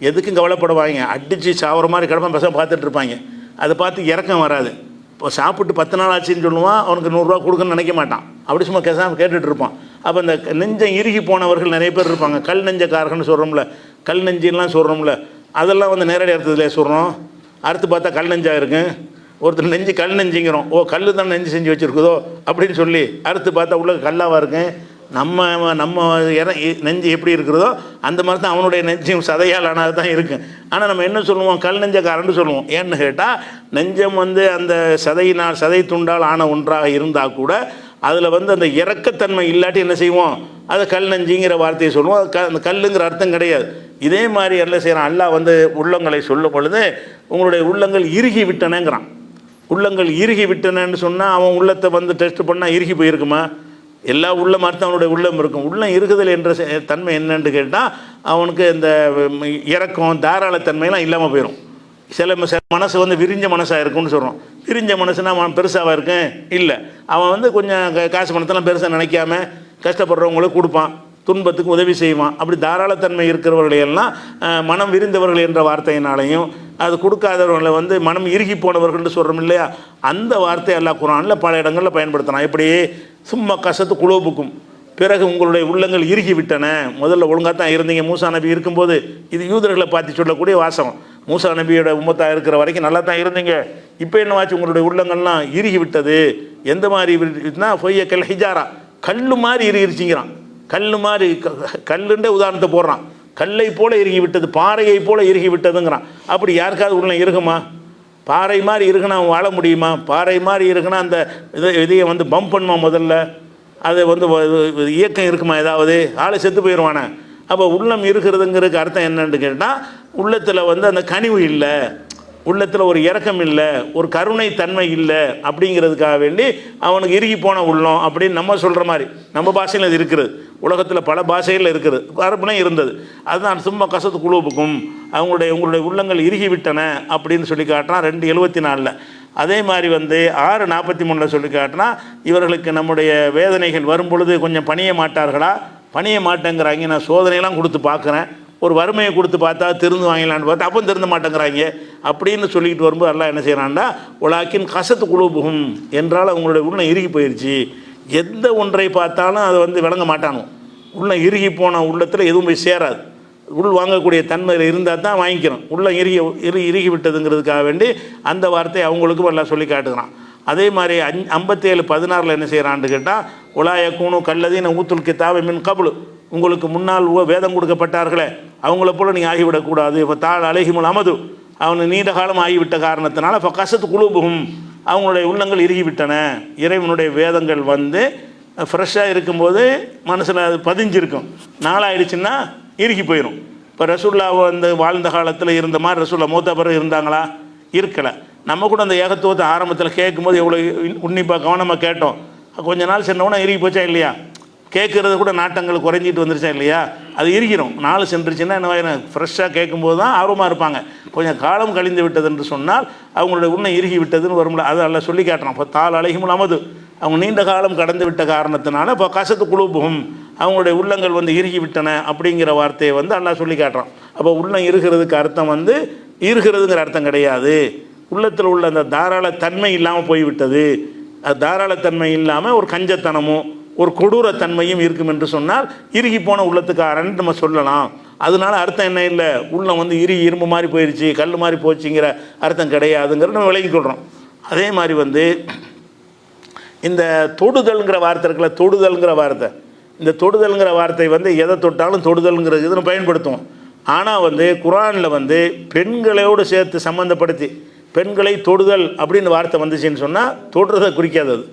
எதுக்கும் கவலைப்படுவாங்க, அடித்து சாவர மாதிரி கிடப்பா பசங்க பார்த்துட்டு இருப்பாங்க. அதை பார்த்து இறக்கம் வராது. இப்போ சாப்பிட்டு 10 நாள் ஆச்சுன்னு சொல்லுவான், அவனுக்கு 100 ரூபா கொடுக்கணும்னு நினைக்க மாட்டான். அப்படி சும்மா கேட்டுட்டு இருப்பான். அப்போ இந்த நெஞ்சம் இறுகி போனவர்கள் நிறைய பேர் இருப்பாங்க. கல் நெஞ்சக்காரர்கள்னு சொல்கிறோம்ல, கல் நெஞ்சின்லாம் சொல்கிறோம்ல, அதெல்லாம் நேரடி அர்த்தத்திலே சொல்கிறோம். அறுத்து பார்த்தா கல் நெஞ்சாக இருக்கும். ஒருத்தர் நெஞ்சு கல் நெஞ்சுங்கிறோம், ஓ கல் தான் நெஞ்சு செஞ்சு வச்சுருக்குதோ அப்படின்னு சொல்லி அறுத்து பார்த்தா உள்ள கல்லாவாக இருக்கும். நம்ம நெஞ்சு எப்படி இருக்கிறதோ அந்த மாதிரி தான் அவனுடைய நெஞ்சம் சதையால் ஆனது தான் இருக்குது. ஆனால் நம்ம என்ன சொல்லுவோம்? கல் நெஞ்சக்காரன்னு சொல்லுவோம். ஏன்னு கேட்டால் நெஞ்சம் அந்த சதை துண்டால் ஆன ஒன்றாக இருந்தால் கூட அதில் அந்த இறக்கத்தன்மை இல்லாட்டி என்ன செய்வோம்? அதை கல் நெஞ்சிங்கிற வார்த்தையை சொல்லுவோம். அந்த கல்லுங்கிற அர்த்தம் கிடையாது. இதே மாதிரி என்ன செய்கிறான்? அல்லாஹ் உள்ளங்களை சொல்லும் பொழுது உங்களுடைய உள்ளங்கள் இறுகி விட்டனங்கிறான். உள்ளங்கள் இறுகி விட்டனன்னு சொன்னால் அவன் உள்ளத்தை டெஸ்ட் பண்ணால் இறுகி போயிருக்குமா? எல்லா உள்ளம் மாதிரி அவனுடைய உள்ளம் இருக்கும். உள்ளம் இருக்குதல் என்ற தன்மை என்னன்னு கேட்டால் அவனுக்கு இந்த இறக்கம் தாராளத்தன்மையெல்லாம் இல்லாமல் போயிடும். சில மனசு விரிஞ்ச மனசாக இருக்கும்னு சொல்கிறோம். விரிஞ்ச மனசுனா அவன் பெருசாக இருக்கும் இல்லை, அவன் கொஞ்சம் காசு பணத்தெல்லாம் பெருசாக நினைக்காம கஷ்டப்படுறவங்களுக்கு கொடுப்பான், துன்பத்துக்கு உதவி செய்வான். அப்படி தாராளத்தன்மை இருக்கிறவர்களையெல்லாம் மனம் விரிந்தவர்கள் என்ற வார்த்தையினாலையும், அது கொடுக்காதவர்களை மனம் இறுகி போனவர்கள்னு சொல்கிறோம் இல்லையா, அந்த வார்த்தை அல்லாஹ் குர்ஆனில் பல இடங்களில் பயன்படுத்தலாம். இப்படி சும்மா கசத்து குலோபுக்கும், பிறகு உங்களுடைய உள்ளங்கள் இறுகி விட்டன. முதல்ல ஒழுங்காக தான் இருந்தீங்க மூசா நபி இருக்கும்போது. இது யூதர்களை பார்த்து சொல்லக்கூடிய வாசகம். மூசா நபியோட உம்மத்தாக இருக்கிற வரைக்கும் நல்லா தான் இருந்தீங்க, இப்போ என்னவாச்சு உங்களுடைய உள்ளங்கள்லாம் இறுகி விட்டது. எந்த மாதிரி விட்டுனா பொய்ய கல் ஹிஜாரா, கல் மாதிரி இறுகிருச்சிங்கிறான். கல் மாதிரி, கல்லுண்டே உதாரணத்தை போடுறான். கல்லை போல இறுகி விட்டது, பாறையை போல இறுகி விட்டதுங்கிறான். அப்படி யாருக்காவது உள்ள இருக்குமா? பாறை மாதிரி இருக்குன்னா அவன் வாழ முடியுமா? பாறை மாதிரி இருக்குன்னா அந்த இதையை பம்ப் பண்ணுமா? முதல்ல அது இயக்கம் இருக்குமா? ஏதாவது ஆளை செத்து போயிடுவானே. அப்போ உள்ளம் இருக்கிறதுங்கிறதுக்கு அர்த்தம் என்னன்னு கேட்டால், உள்ளத்தில் அந்த கனிவு இல்லை, உள்ளத்தில் ஒரு இரக்கம் இல்லை, ஒரு கருணை தன்மை இல்லை அப்படிங்கிறதுக்காக வேண்டி அவனுக்கு இறுகி போன உள்ளம் அப்படின்னு நம்ம சொல்கிற மாதிரி நம்ம பாஷையில் அது இருக்கிறது. உலகத்தில் பல பாஷைகளில் இருக்குது, அரபுலையும் இருந்தது. அதுதான் சும்மா கசத்து குழுவுக்கும் உங்களுடைய உள்ளங்கள் இறுகி விட்டன அப்படின்னு சொல்லி காட்டுறான் 2:74. அதே மாதிரி 6:43 சொல்லி காட்டினா, இவர்களுக்கு நம்முடைய வேதனைகள் வரும் பொழுது கொஞ்சம் பணிய மாட்டார்களா? பணிய மாட்டேங்கிறாங்க. நான் சோதனையெல்லாம் கொடுத்து பார்க்குறேன், ஒரு வறுமையை கொடுத்து பார்த்தா திருந்து வாங்கலான்னு பார்த்தா அப்போ திருந்த மாட்டேங்கிறாங்க அப்படின்னு சொல்லிக்கிட்டு வரும்போது அல்லாஹ் என்ன செய்கிறான்டா, உலாக்கின் கசத்து குலூபுகும் என்றால் அவங்களுடைய உள்ளம் இறுகி போயிடுச்சு. எந்த ஒன்றை பார்த்தாலும் அதை விளங்க மாட்டானோ. உள்ளம் இறுகி போன உள்ளத்தில் எதுவும் போய் சேராது. உள் வாங்கக்கூடிய தன்மையில் இருந்தால் தான் வாங்கிக்கிறோம். உள்ளம் இறுகி விட்டதுங்கிறதுக்காக வேண்டி அந்த வார்த்தை அவங்களுக்கும் எல்லாம் சொல்லி காட்டுகிறான். அதே மாதிரி 57:16 என்ன செய்கிறான்னு கேட்டால், உலாயக்கூனு கல்லதீன ஊத்துல் கிதாப மின் கபுல், உங்களுக்கு முன்னால் வேதம் கொடுக்கப்பட்டார்களே அவங்கள போல நீங்கள் ஆகிவிடக்கூடாது. இப்போ தாள் அழகிமுல் அமது, அவனு நீண்ட காலம் ஆகிவிட்ட காரணத்தினால இப்போ கசத்து குலூபுகும், அவங்களுடைய உள்ளங்கள் இறுகிவிட்டன. இறைவனுடைய வேதங்கள் ஃப்ரெஷ்ஷாக இருக்கும்போது மனசில் அது பதிஞ்சிருக்கும். நாளாயிடுச்சுன்னா இறுகி போயிடும். இப்போ ரசூல்லா வாழ்ந்த காலத்தில் இருந்த மாதிரி ரசூல்லா மூத்த பிறகு இருந்தாங்களா? இருக்கலை. நம்ம கூட அந்த ஏகத்துவத்தை ஆரம்பத்தில் கேட்கும்போது எவ்வளோ உன்னிப்பாக கவனமாக கேட்டோம். கொஞ்ச நாள் சென்றவுடனே இறுகி போச்சா இல்லையா? கேட்குறது கூட நாட்டங்கள் குறைஞ்சிட்டு வந்துருச்சா இல்லையா? அது இறுகிடும். நாள் சென்றுச்சுன்னா என்ன, ஃப்ரெஷ்ஷாக கேட்கும்போது தான் ஆர்வமாக இருப்பாங்க. கொஞ்சம் காலம் கழிந்து விட்டது என்று சொன்னால் அவங்களுடைய உள்ளம் இறுகி விட்டதுன்னு வரும்ல, அது அல்ல சொல்லி காட்டுறான். இப்போ தாள் அழகிமுல் அமது, அவங்க நீண்ட காலம் கடந்து விட்ட காரணத்தினால இப்போ கசத்து குலூபுகும், அவங்களுடைய உள்ளங்கள் இறுகி விட்டன அப்படிங்கிற வார்த்தையை அல்லாஹ் சொல்லி காட்டுறான். அப்போ உள்ளம் இருகிறதுக்கு அர்த்தம் இருகிறதுங்கிற அர்த்தம் கிடையாது. உள்ளத்தில் உள்ள அந்த தாராள தன்மை இல்லாமல் போய்விட்டது. அது தாராளத்தன்மை இல்லாமல் ஒரு கஞ்சத்தனமும் ஒரு கொடூரத்தன்மையும் இருக்கும் என்று சொன்னால் இறுகி போன உள்ளத்துக்காரன் நம்ம சொல்லலாம். அதனால அர்த்தம் என்ன இல்லை, உள்ளம் இறுகி இரும்பு மாதிரி போயிடுச்சு, கல் மாதிரி போச்சுங்கிற அர்த்தம் கிடையாதுங்கிறத நம்ம விளங்கி கொள்கிறோம். அதே மாதிரி இந்த தொடுதல்ங்கிற வார்த்தை இருக்குல்ல, தொடுதல்ங்கிற வார்த்தை, இந்த தொடுதல்ங்கிற வார்த்தை எதை தொட்டாலும் தொடுதல்ங்கிறது நம்ம பயன்படுத்துவோம். ஆனால் குர்ஆனில் பெண்களோடு சேர்த்து சம்மந்தப்படுத்தி பெண்களை தொடுதல் அப்படின்னு வார்த்தை வந்துச்சுன்னு சொன்னால் தொடுறதை குறிக்காது, அது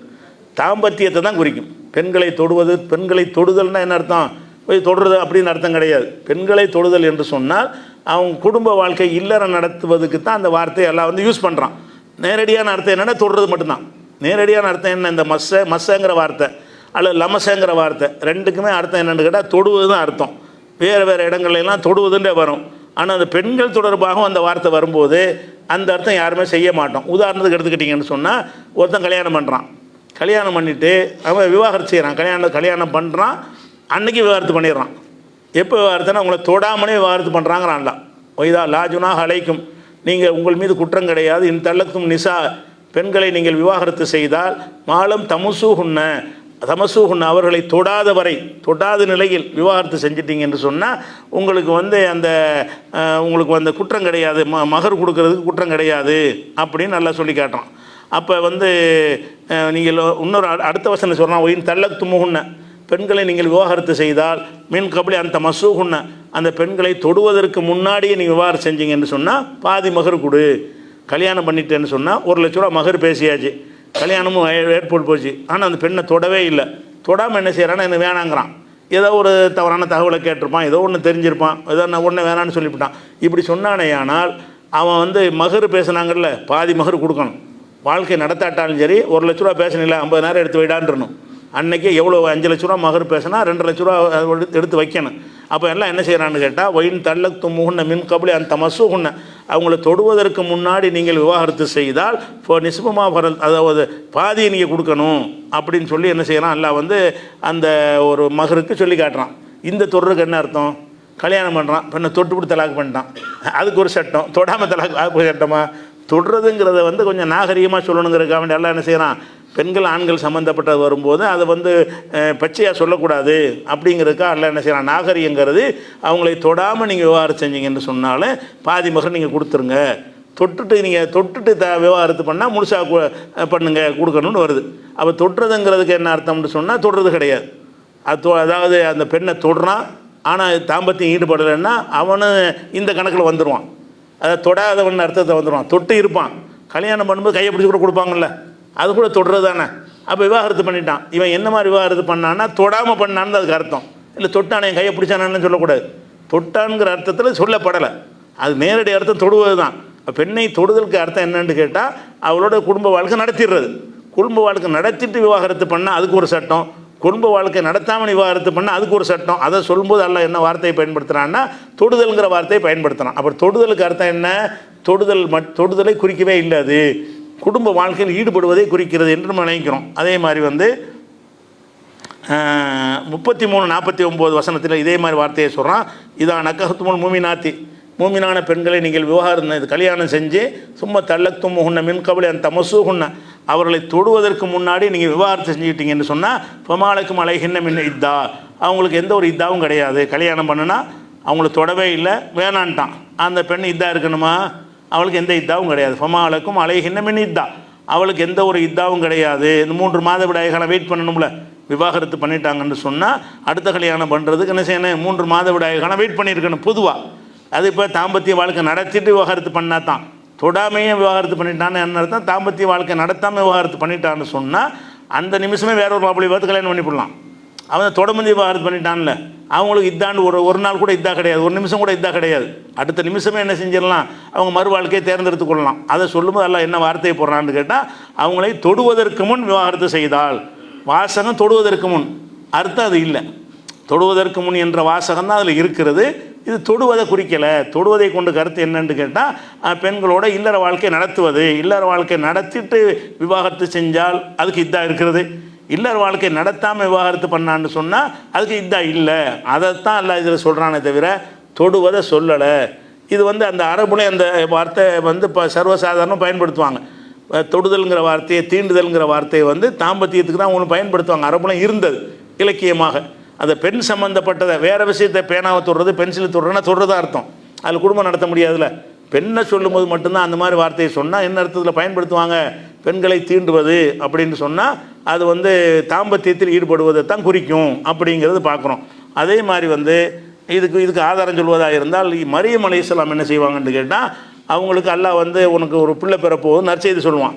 தாம்பத்தியத்தை தான் குறிக்கும். பெண்களை தொடுவது, பெண்களை தொடுதல்னா என்ன அர்த்தம்? போய் தொடுறது அப்படின்னு அர்த்தம் கிடையாது. பெண்களை தொடுதல் என்று சொன்னால் அவங்க குடும்ப வாழ்க்கை இல்லறம் நடத்துவதுக்கு தான் அந்த வார்த்தையை எல்லாம் யூஸ் பண்ணுறான். நேரடியான அர்த்தம் என்னென்னா தொடுறது மட்டும்தான். நேரடியான அர்த்தம் என்ன, இந்த மஸ்ஸங்கிற வார்த்தை அல்லது லமசங்கிற வார்த்தை ரெண்டுக்குமே அர்த்தம் என்னென்னு கேட்டால் தொடுவது தான் அர்த்தம். வேறு இடங்கள்லாம் தொடுவதுன்றே வரும். ஆனால் அந்த பெண்கள் தொடர்பாக அந்த வார்த்தை வரும்போது அந்த அர்த்தம் யாருமே செய்ய மாட்டோம். உதாரணத்துக்கு எடுத்துக்கிட்டிங்கன்னு சொன்னால், ஒருத்தன் கல்யாணம் பண்ணுறான், கல்யாணம் பண்ணிவிட்டு அவன் விவாகரத்து செய்கிறான், கல்யாணம் பண்ணுறான், அன்றைக்கி விவாகரத்து பண்ணிடுறான். எப்போ விவாகரத்துனா உங்களை தொடாமலே விவாகரத்து பண்ணுறாங்கிறான்ல. ஒய்தா லாஜுனா அழைக்கும், நீங்கள் உங்கள் மீது குற்றம் கிடையாது. இன் தல்லக்கும் நிசா, பெண்களை நீங்கள் விவாகரத்து செய்தால் மாலம் தமசூஹுன்ன அவர்களை தொடாத நிலையில் விவாகரத்து செஞ்சிட்டிங்க என்று சொன்னால் உங்களுக்கு அந்த உங்களுக்கு குற்றம் கிடையாது, மகர் கொடுக்கறதுக்கு குற்றம் கிடையாது அப்படின்னு நல்லா சொல்லி காட்டுறான். அப்போ நீங்கள் இன்னொரு அடுத்த வசனம் சொல்கிறான், ஒயின் தல்லக்துமுஹுன்ன, பெண்களை நீங்கள் விவாகரத்து செய்தால் மின் கபலி அந்த மசூஹுன்ன, அந்த பெண்களை தொடுவதற்கு முன்னாடியே நீங்கள் விவாகரத்து செஞ்சீங்கன்னு சொன்னால் பாதி மகர் கொடு. கல்யாணம் பண்ணிட்டேன்னு சொன்னால் 1,00,000 ரூபா மகர் பேசியாச்சு, கல்யாணமும் ஏற்பட்டு போச்சு. ஆனால் அந்த பெண்ணை தொடவே இல்லை. தொடாமல் என்ன செய்கிறான்னா என்ன வேணாங்கிறான். ஏதோ ஒரு தவறான தகவலை கேட்டிருப்பான், ஏதோ ஒன்று தெரிஞ்சிருப்பான், ஏதோ நான் ஒன்று வேணான்னு சொல்லிவிட்டான். இப்படி சொன்னானே ஆனால் அவன் மகர் பேசினாங்கல்ல, பாதி மகர் கொடுக்கணும். வாழ்க்கை நடத்தாட்டாலும் சரி, 1,00,000 ரூபா பேசணில்ல, 50,000 எடுத்து வைடான்றணும். அன்றைக்கி எவ்வளோ 5,00,000 ரூபா மகர் பேசினா 2,00,000 ரூபா எடுத்து வைக்கணும். அப்போ எல்லாம் என்ன செய்கிறான்னு கேட்டால், ஒயின் தல்லக்துமுஹுன்ன மின் கபலி அந்த மசூஹுன்ன, அவங்கள தொடுவதற்கு முன்னாடி நீங்கள் விவாகரத்து செய்தால் இப்போ நிஸ்பமா பரல், அதாவது பாதியை நீங்கள் கொடுக்கணும் அப்படின்னு சொல்லி என்ன செய்யலாம், எல்லாம் அந்த ஒரு மகருக்கு சொல்லி காட்டுறான். இந்த தொடுறதுக்கு என்ன அர்த்தம்? கல்யாணம் பண்ணுறான், பெண்ணை தொட்டுப்பிட்டு தலாக்கு பண்ணிட்டான், அதுக்கு ஒரு சட்டம். தொடாமல் தலாக்கு அதுக்கு சட்டமா? தொடுறதுங்கிறத கொஞ்சம் நாகரிகமாக சொல்லணுங்கிறதுக்காக வேண்டிய எல்லாம் என்ன செய்கிறான், பெண்கள் ஆண்கள் சம்மந்தப்பட்டது வரும்போது அதை பச்சையாக சொல்லக்கூடாது அப்படிங்கிறதுக்காக எல்லாம் என்ன செய்யலாம், நாகரிகங்கிறது அவங்களை தொடாமல் நீங்கள் விவகாரம் செஞ்சீங்கன்னு சொன்னாலும் பாதி மகர் நீங்கள் கொடுத்துருங்க, தொட்டுட்டு விவகாரத்து பண்ணால் முழுசாக பண்ணுங்க கொடுக்கணும்னு வருது. அப்போ தொட்டுறதுங்கிறதுக்கு என்ன அர்த்தம்னு சொன்னால் தொடுறது கிடையாது. அதாவது அந்த பெண்ணை தொடுறான், ஆனால் தாம்பத்தியம் ஈடுபடலைன்னா அவனும் இந்த கணக்கில் வந்துடுவான். அதை தொடாதவன் அர்த்தத்தை வந்துடுவான். தொட்டு இருப்பான், கல்யாணம் பண்ணும்போது கையை பிடிச்சி கூட கொடுப்பாங்கல்ல, அது கூட தொடுறது தானே. அப்போ விவாகரத்து பண்ணிட்டான். இவன் என்ன மாதிரி விவாகரத்து பண்ணான்னா தொடாமல் பண்ணான்னு அதுக்கு அர்த்தம். இல்லை தொட்டானே கையை பிடிச்சானான்னு சொல்லக்கூடாது. தொட்டான்ங்கிற அர்த்தத்தில் சொல்லப்படலை, அது நேரடி அர்த்தம் தொடுவது தான். பெண்ணை தொடுதலுக்கு அர்த்தம் என்னன்னு கேட்டால் அவளோட குடும்ப வாழ்க்கை நடத்திடுறது. குடும்ப வாழ்க்கை நடத்திட்டு விவாகரத்து பண்ணால் அதுக்கு ஒரு சட்டம், குடும்ப வாழ்க்கை நடத்தாமல் விவாகரத்து பண்ணால் அதுக்கு ஒரு சட்டம். அதை சொல்லும்போது அல்லாஹ் என்ன வார்த்தையை பயன்படுத்துகிறான்னா தொடுதல்ங்கிற வார்த்தையை பயன்படுத்துகிறான். அப்புறம் தொடுதலுக்கு அர்த்தம் என்ன? தொடுதலை குறிக்கவே இல்லை. அது குடும்ப வாழ்க்கையில் ஈடுபடுவதை குறிக்கிறது என்று நம்ம நினைக்கிறோம். அதே மாதிரி வந்து 33-49 வசனத்தில் இதே மாதிரி வார்த்தையை சொல்கிறான். இதான் நக்கஹத்துமுல் மூமினாத்தி, மூமினான பெண்களை நீங்கள் கல்யாணம் செஞ்சு சும்மா தள்ளத்தும் முகுன்ன மின்கபலி அந்த தமசூகுன்ன, அவர்களை தொடுவதற்கு முன்னாடி நீங்கள் விவாகரத்து செஞ்சுக்கிட்டீங்கன்னு சொன்னால் ஃபமாலக்கும் அலைஹின்ன மின் இத்தா, அவங்களுக்கு எந்த ஒரு இத்தாவும் கிடையாது. கல்யாணம் பண்ணுனா அவங்களுக்கு தொடவே இல்லை, வேணான்ட்டான், அந்த பெண் இத்தா இருக்கணுமா, அவளுக்கு எந்த இத்தாவும் கிடையாது. ஃபமாலக்கும் அலைஹின்ன மின் இத்தா, அவளுக்கு எந்த ஒரு இத்தாவும் கிடையாது. இந்த 3 மாதவிடாய்களை வெயிட் பண்ணணும்ல, விவாகரத்து பண்ணிட்டாங்கன்னு சொன்னால் அடுத்த கல்யாணம் பண்ணுறதுக்கு என்ன செய்யணும், 3 மாதவிடாய்களை வெயிட் பண்ணியிருக்கணும் பொதுவாக. அது இப்போ தாம்பத்திய வாழ்க்கை நடத்திட்டு விவாகரத்து பண்ணால் தான், தொடாமையே விவாகரத்து பண்ணிட்டான்னு என்ன அர்த்தம், தாம்பத்திய வாழ்க்கை நடத்தாமல் விவாகரத்து பண்ணிட்டான்னு சொன்னால் அந்த நிமிஷமே வேற ஒரு மாப்பிள்ளை பார்த்து கல்யாணம் பண்ணிவிடலாம். அவன் தொடர்ந்து விவாகரத்து பண்ணிட்டான்ல, அவங்களுக்கு இதாண்டு ஒரு நாள் கூட இதாக கிடையாது, ஒரு நிமிஷம் கூட இதாக கிடையாது. அடுத்த நிமிஷமே என்ன செஞ்சிடலாம், அவங்க மறு வாழ்க்கையை தேர்ந்தெடுத்து கொள்ளலாம். அதை சொல்லும்போது எல்லாம் என்ன வார்த்தையை போடுறான்னு கேட்டால், அவங்களை தொடுவதற்கு முன் விவாகரத்து செய்தால், வாசகம் தொடுவதற்கு முன் அர்த்தம் அது இல்லை, தொடுவதற்கு முன் என்ற வாசகம் தான் அதில் இருக்கிறது. இது தொடுவதை குறிக்கலை. தொடுவதை கொண்டு கருத்து என்னன்னு கேட்டால், பெண்களோட இல்லற வாழ்க்கை நடத்துவது, இல்லற வாழ்க்கை நடத்திட்டு விவாகரத்து செஞ்சால் அதுக்கு இதாக இருக்கிறது. இல்லற வாழ்க்கை நடத்தாமல் விவாகரத்து பண்ணான்னு சொன்னால் அதுக்கு இதாக இல்லை. அதைத்தான் எல்லாம் இதில் சொல்கிறானே தவிர தொடுவதை சொல்லலை. இது வந்து அந்த அரபுலே அந்த வார்த்தை வந்து இப்போ சர்வசாதாரணம் பயன்படுத்துவாங்க. தொடுதல்ங்கிற வார்த்தையை, தீண்டுதல்ங்கிற வார்த்தையை வந்து தாம்பத்தியத்துக்கு தான் ஒன்று பயன்படுத்துவாங்க. அரபுலம் இருந்தது இலக்கியமாக. அந்த பெண் சம்மந்தப்பட்டதை, வேறு விஷயத்தை பேனாவை தொடுறது, பென்சில் தொடுறதுன்னா தொடுறதா அர்த்தம். அதில் குடும்பம் நடத்த முடியாதுல்ல. பெண்ணை சொல்லும்போது மட்டும்தான் அந்த மாதிரி வார்த்தையை சொன்னால் என்ன அர்த்தத்தில் பயன்படுத்துவாங்க, பெண்களை தீண்டுவது அப்படின்னு சொன்னால் அது வந்து தாம்பத்தியத்தில் ஈடுபடுவதை தான் குறிக்கும் அப்படிங்கிறது பார்க்குறோம். அதே மாதிரி வந்து இதுக்கு ஆதாரம் சொல்வதாக இருந்தால், மரியம் அலைஹிஸ்ஸலாம் என்ன செய்வாங்கன்னு கேட்டால், அவங்களுக்கு அல்லாஹ் வந்து உனக்கு ஒரு பிள்ளை பிறப்போது நற்செய்தி சொல்லுவான்.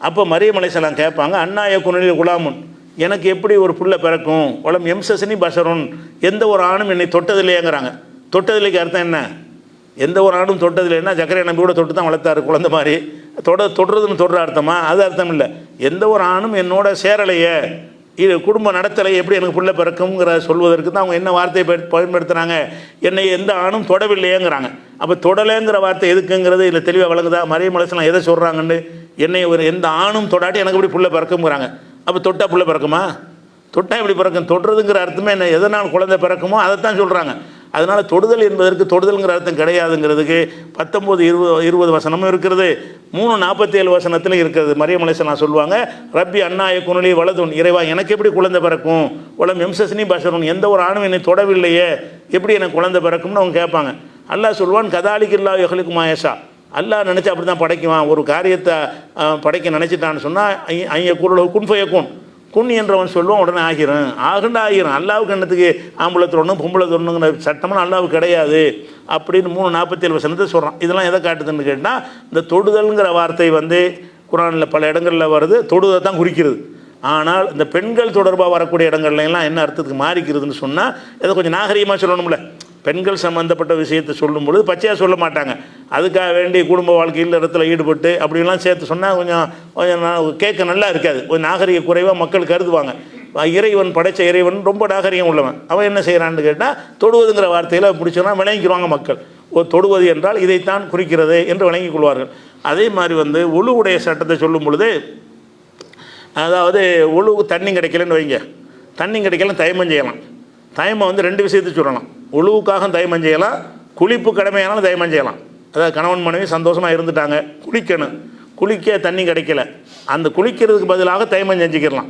அப்போ மரியம் அலைஹிஸ்ஸலாம் கேட்பாங்க, அன்னாய குனில் குலாமுன், எனக்கு எப்படி ஒரு பிள்ளை பிறக்கும், உலம் எம்சசனி பஷருன், எந்த ஒரு ஆணும் என்னை தொட்டதில்லையேங்கிறாங்க. தொட்டதில்லைக்கு அர்த்தம் என்ன, எந்த ஒரு ஆணும் தொட்டதில்லைன்னா ஜக்கரியா நபியோட தொட்டு தான் வளர்த்தாரு குழந்தை மாதிரி, தொடுறதுன்னு தொடுற அர்த்தமா, அது அர்த்தம் இல்லை. எந்த ஒரு ஆணும் என்னோட சேரலையே, இது குடும்ப நடத்தலை, எப்படி எனக்கு பிள்ளை பிறக்குங்கிற சொல்வதற்கு தான் அவங்க என்ன வார்த்தையை பயன்படுத்துகிறாங்க, என்னை எந்த ஆணும் தொடவில்லையேங்கிறாங்க. அப்போ தொடலைங்கிற வார்த்தை எதுக்குங்கிறது இதில் தெளிவாக வழங்குதா. மரியம் அலைஹிஸ்ஸலாம் எதை சொல்கிறாங்கன்னு, என்னை ஒரு எந்த ஆணும் தொடாட்டி எனக்கு எப்படி பிள்ளை பிறக்குங்கிறாங்க. அப்போ தொட்டா பிள்ளை பிறக்குமா, தொட்டா எப்படி பிறக்கும், தொடுறதுங்கிற அர்த்தமே என்ன, எதனால் குழந்தை பிறக்குமோ அதைத்தான் சொல்கிறாங்க. அதனால் தொடுதல் என்பதற்கு தொடுதல்ங்கிற அர்த்தம் கிடையாதுங்கிறதுக்கு 19-20 வசனமும் இருக்கிறது, 3:47 வசனத்திலும் இருக்கிறது. மரியம் அலைஹிஸ்ஸலாம் சொல்லுவாங்க, ரப்பி அன்னாய குனுலி வலதுன், இறைவா எனக்கு எப்படி குழந்தை பிறக்கும், உலம் எம்சஸ்னி பஷருன், எந்த ஒரு ஆணும் என்னை தொடவில்லையே, எப்படி எனக்கு குழந்தை பிறக்கும்னு அவங்க கேட்பாங்க. அல்லாஹ் சொல்லுவான், கதாலிக்கில்லா யஹ்லுக்கு மாயஷா, அல்லாஹ் நினச்சி அப்படி தான் படைக்குவான். ஒரு காரியத்தை படைக்க நினச்சிட்டான்னு சொன்னால் ஐய குரல் குன்ஃபயக்கும், குன் என்றவன் சொல்லுவான், உடனே ஆகிரும், ஆகிரும். அல்லாவுக்கு என்னத்துக்கு ஆம்பளை தொடணும் பொம்பளை தொடணுங்கிற சட்டம்னு அல்லாவுக்கு கிடையாது அப்படின்னு 3:47 வசனத்தை சொல்கிறான். இதெல்லாம் எதை காட்டுதுன்னு கேட்டால், இந்த தொடுதல்ங்கிற வார்த்தை வந்து குரானில் பல இடங்களில் வருது, தொடுதை தான் குறிக்கிறது. ஆனால் இந்த பெண்கள் தொடர்பாக வரக்கூடிய இடங்கள்லாம் என்ன அர்த்தத்துக்கு மாறிக்கிறதுன்னு சொன்னால், இதை கொஞ்சம் நாகரீகமாக சொல்லணும்ல. பெண்கள் சம்மந்தப்பட்ட விஷயத்தை சொல்லும்பொழுது பச்சையாக சொல்ல மாட்டாங்க. அதுக்காக வேண்டி குடும்ப வாழ்க்கையில் இடத்துல ஈடுபட்டு அப்படிலாம் சேர்த்து சொன்னால் கொஞ்சம் கேட்க நல்லா இருக்காது, கொஞ்சம் நாகரிக குறைவாக மக்கள் கருதுவாங்க. இறைவன் படைத்த இறைவன் ரொம்ப நாகரிகம் உள்ளவன், அவன் என்ன செய்கிறான்னு கேட்டால் தொடுவதுங்கிற வார்த்தையில் பிடிச்சோன்னா விளங்கிக்குவாங்க மக்கள். தொடுவது என்றால் இதைத்தான் குறிக்கிறது என்று விளங்கிக் கொள்வார்கள். அதே மாதிரி வந்து ஒழுவுடைய சட்டத்தை சொல்லும் பொழுது, அதாவது ஒழுவு தண்ணி கிடைக்கலன்னு வைங்க, தண்ணி கிடைக்கலன்னு தயமம் செய்யலாம். தயமம் வந்து 2 விஷயத்தை சொல்லலாம். ஒழுவுக்காக தயமம் செய்யலாம், குளிப்பு கடமையானாலும் தயமம் செய்யலாம். அதாவது கணவன் மனைவி சந்தோஷமாக இருந்துட்டாங்க, குளிக்கணும், குளிக்க தண்ணி கிடைக்கல, அந்த குளிக்கிறதுக்கு பதிலாக தயமம் செஞ்சுக்கிடலாம்.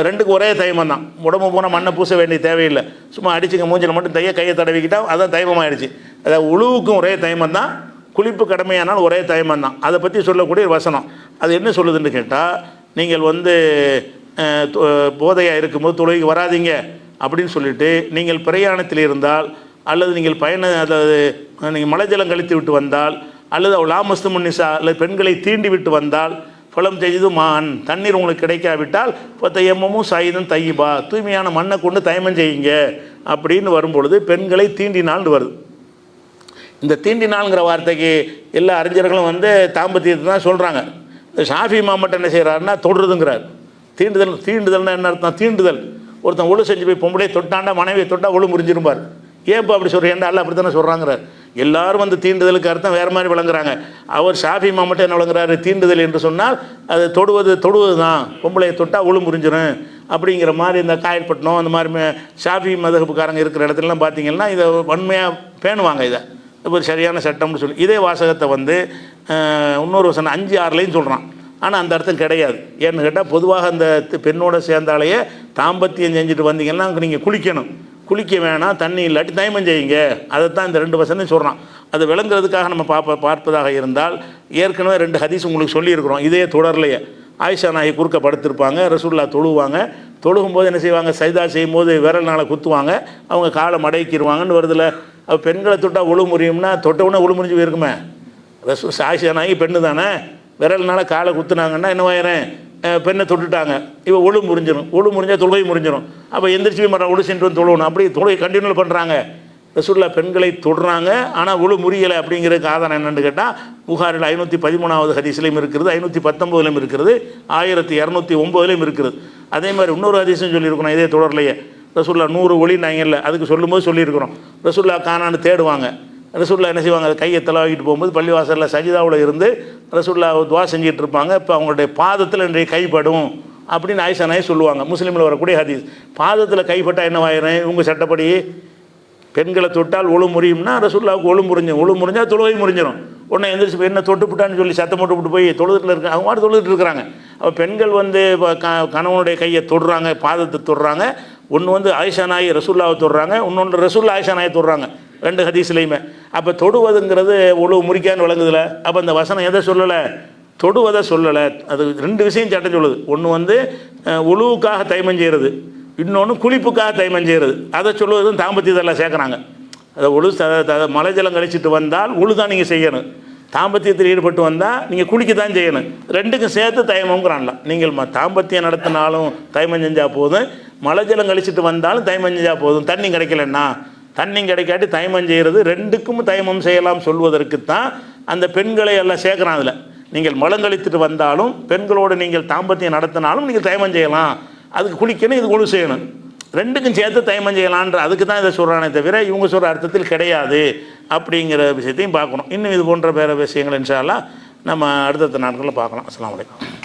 2க்கு ஒரே தயமம் தான். உடம்பு போனால் மண்ணை பூச வேண்டிய தேவையில்லை, சும்மா அடிச்சுக்க மூஞ்சில் மட்டும் கையை தடவிக்கிட்டால் அதான் தயமமாகிடுச்சு. அதாவது ஒழுவுக்கும் ஒரே தயமம் தான், குளிப்பு கடமையானால் ஒரே தயமம் தான். அதை பற்றி சொல்லக்கூடிய ஒரு வசனம். அது என்ன சொல்லுதுன்னு கேட்டால், நீங்கள் வந்து போதையாக இருக்கும்போது தொழுகைக்கு வராதிங்க அப்படின்னு சொல்லிட்டு, நீங்கள் பிரயாணத்தில் இருந்தால் அல்லது நீங்கள் அதாவது நீங்கள் மலைஜலம் கழித்து விட்டு வந்தால் அல்லது அவள் லாமஸ்து முன்னிசா அல்லது பெண்களை தீண்டி விட்டு வந்தால், பழம் செய்து மான், தண்ணீர் உங்களுக்கு கிடைக்காவிட்டால் இப்போ தையமும் சாயுதம் தையபா, தூய்மையான மண்ணை கொண்டு தயமம் செய்யுங்க அப்படின்னு வரும்பொழுது பெண்களை தீண்டினால்னு வருது. இந்த தீண்டினால்ங்கிற வார்த்தைக்கு எல்லா அறிஞர்களும் வந்து தாம்பத்தியத்தை தான் சொல்கிறாங்க. இந்த ஷாஃபி மாமட்டம் என்ன செய்கிறாருன்னா தொடுறதுங்கிறார். தீண்டுதல்னா என்ன அர்த்தம், தீண்டுதல், ஒருத்தன் ஒழு செஞ்சு போய் பொம்பளை தொட்டாண்டா மனைவியை தொட்டால் ஒழு முறிஞ்சிருப்பார். ஏன்ப்பா அப்படி சொல்கிறேன், அல்ல அப்படி தானே சொல்கிறாங்கிறார். எல்லாரும் வந்து தீண்டுதலுக்கு அர்த்தம் வேறு மாதிரி விளங்குறாங்க. அவர் ஷாஃபி இமாம் மட்டும் என்ன விளங்குறாரு, தீண்டுதல் என்று சொன்னால் அது தொடுவது தான், பொம்பளையை தொட்டால் உளு முறிஞ்சிடும் அப்படிங்கிற மாதிரி. இந்த காயல்பட்டினம் அந்த மாதிரி ஷாஃபி மதகுப்புக்காரங்க இருக்கிற இடத்துலலாம் பார்த்தீங்கன்னா இதை வன்மையாக பேணுவாங்க. இதை இப்போ சரியான சட்டம்னு சொல்லி இதே வாசகத்தை வந்து இன்னொரு வசனம் 5-6லையும் சொல்கிறான். ஆனால் அந்த அர்த்தம் கிடையாது. ஏன்னு கேட்டால் பொதுவாக அந்த பெண்ணோட சேர்ந்தாலேயே தாம்பத்தியம் செஞ்சுட்டு வந்தீங்கன்னா நீங்கள் குளிக்கணும், குளிக்க வேணாம், தண்ணி இல்லாட்டி தயமம் செய்யுங்க. அதைத்தான் இந்த 2 வசனம் சொல்கிறான். அது விளங்குறதுக்காக நம்ம பார்ப்பதாக இருந்தால் ஏற்கனவே 2 ஹதீஸ் உங்களுக்கு சொல்லியிருக்கிறோம். இதே தொடர்லையே ஆயிஷா நாயகி குறுக்க படுத்திருப்பாங்க, ரசூல்லா தொழுவாங்க. தொழுகும்போது என்ன செய்வாங்க, சைதா செய்யும்போது விரல்னால குத்துவாங்க, அவங்க காலை மடக்கிடுவாங்கன்னு வருதுல. அப்போ பெண்களை தொட்டால் உழு முறியும்னா தொட்டவுடனே உழு முறிஞ்சு போயிருக்குமே. ஆயிஷா நாயகி பெண்ணு தானே, விரல்னால காலை குத்துனாங்கன்னா என்னவாயிரம், பெண்ணை தொட்டுட்டாங்க, இப்போ ஒழு முறிஞ்சிடும். ஒழு முறிஞ்சால் தொழுகை முறிஞ்சிடும். அப்போ எந்திரிச்சு போய் மரம் ஒழு சென்று வந்து தொழுவணும். அப்படி தொழுகை கண்டினியூ பண்ணுறாங்க. ரசூலுல்லாஹ் பெண்களை தொடுறாங்க, ஆனால் ஒழு முறியலை. அப்படிங்கிறதுக்கு ஆதாரம் என்னென்னு கேட்டால் புகாரில் 513வது ஹதீஸ்லையும் இருக்கிறது, 519லையும் இருக்கிறது, 1209லையும் இருக்கிறது. அதே மாதிரி இன்னொரு ஹதீஸும் சொல்லியிருக்கணும் இதே தொடர்லையே. ரசூலுல்லாஹ் 100 ஒளினாங்கல்ல, அதுக்கு சொல்லும்போது சொல்லியிருக்கிறோம். ரசூலுல்லாஹ் காணான்னு தேடுவாங்க. ரசூலுல்லாஹ் என்ன செய்வாங்க, கையை தலவாக்கிட்டு போகும்போது பள்ளிவாசலில் சஜிதாவில் இருந்து ரசூலுல்லாஹ் துவா செஞ்சுட்டு இருப்பாங்க. இப்போ அவங்களுடைய பாதத்தில் இன்றைய கைப்படும் அப்படின்னு ஆயிஷா நாயகி சொல்லுவாங்க. முஸ்லீமில் வரக்கூடிய ஹதீஸ். பாதத்தில் கைப்பட்டால் என்னவாயிரும், இவங்க சட்டப்படி பெண்களை தொட்டால் ஒழு முறியும்னா ரசூலுல்லாஹ்வுக்கு ஒழு முறிஞ்சும். ஒழு முறிஞ்சால் தொழுகை முறிஞ்சிடும். உடனே எந்திரிச்சு என்ன தொட்டுப்புட்டான்னு சொல்லி சத்தம் போட்டு போய் தொழுதுல இருக்க அவங்க மாதிரி தொழுதுட்டு இருக்கிறாங்க. அப்போ பெண்கள் வந்து கணவனுடைய கையை தொடுறாங்க, பாதத்தை தொடுறாங்க. ஒன்று வந்து ஆயிஷா நாயகி ரசூலுல்லாஹ்வை தொடுறாங்க, இன்னொன்று ரசூலுல்லாஹ் ஆயிஷா நாயகி தொடுறாங்க, 2 ஹதீஸ்லையுமே. அப்போ தொடுவதுங்கிறது ஒழு முறிக்கான்னு விளங்குதில்ல. அப்போ அந்த வசனம் எதை சொல்லலை, தொடுவதை சொல்லலை. அது 2 விஷயம் சட்டம் சொல்லுது. ஒன்று வந்து உழுவுக்காக தைமம் செய்கிறது, இன்னொன்று குளிப்புக்காக தைமம் செய்கிறது. அதை சொல்லுவதும் தாம்பத்தியத்தெல்லாம் சேர்க்குறாங்க. அதை ஒழு மலை ஜலம் கழிச்சிட்டு வந்தால் உழு தான் நீங்கள் செய்யணும். தாம்பத்தியத்தில் ஈடுபட்டு வந்தால் நீங்கள் குளிக்க தான் செய்யணும். 2க்கும் சேர்த்து தைமங்கிறான்ல. நீங்கள் தாம்பத்தியம் நடத்தினாலும் தைமம் செஞ்சால் போதும், மலை ஜலம் கழிச்சிட்டு வந்தாலும் தைமம் செஞ்சால் போதும். தண்ணி கிடைக்கலன்னா தண்ணி கிடைக்காட்டி தைமம் செய்கிறது, 2க்கும் தைமம் செய்யலாம் சொல்வதற்குத்தான் அந்த பெண்களை எல்லாம் சேர்க்குறான். அதில் நீங்கள் மலம் கழித்துட்டு வந்தாலும் பெண்களோடு நீங்கள் தாம்பத்தியம் நடத்தினாலும் நீங்கள் தைமம் செய்யலாம். அதுக்கு குளிக்கணும், இது ஒழு செய்யணும். 2க்கும் சேர்த்து தைமம் செய்யலான்ற அதுக்கு தான் இதை சொல்கிறானே தவிர இவங்க சொல்கிற அர்த்தத்தில் கிடையாது அப்படிங்கிற விஷயத்தையும் பார்க்கணும். இன்னும் இது போன்ற வேறு விஷயங்கள் இன்ஷா அல்லாஹ் நம்ம அடுத்தடுத்த நாட்களில் பார்க்கலாம். அஸ்ஸலாமு அலைக்கும்.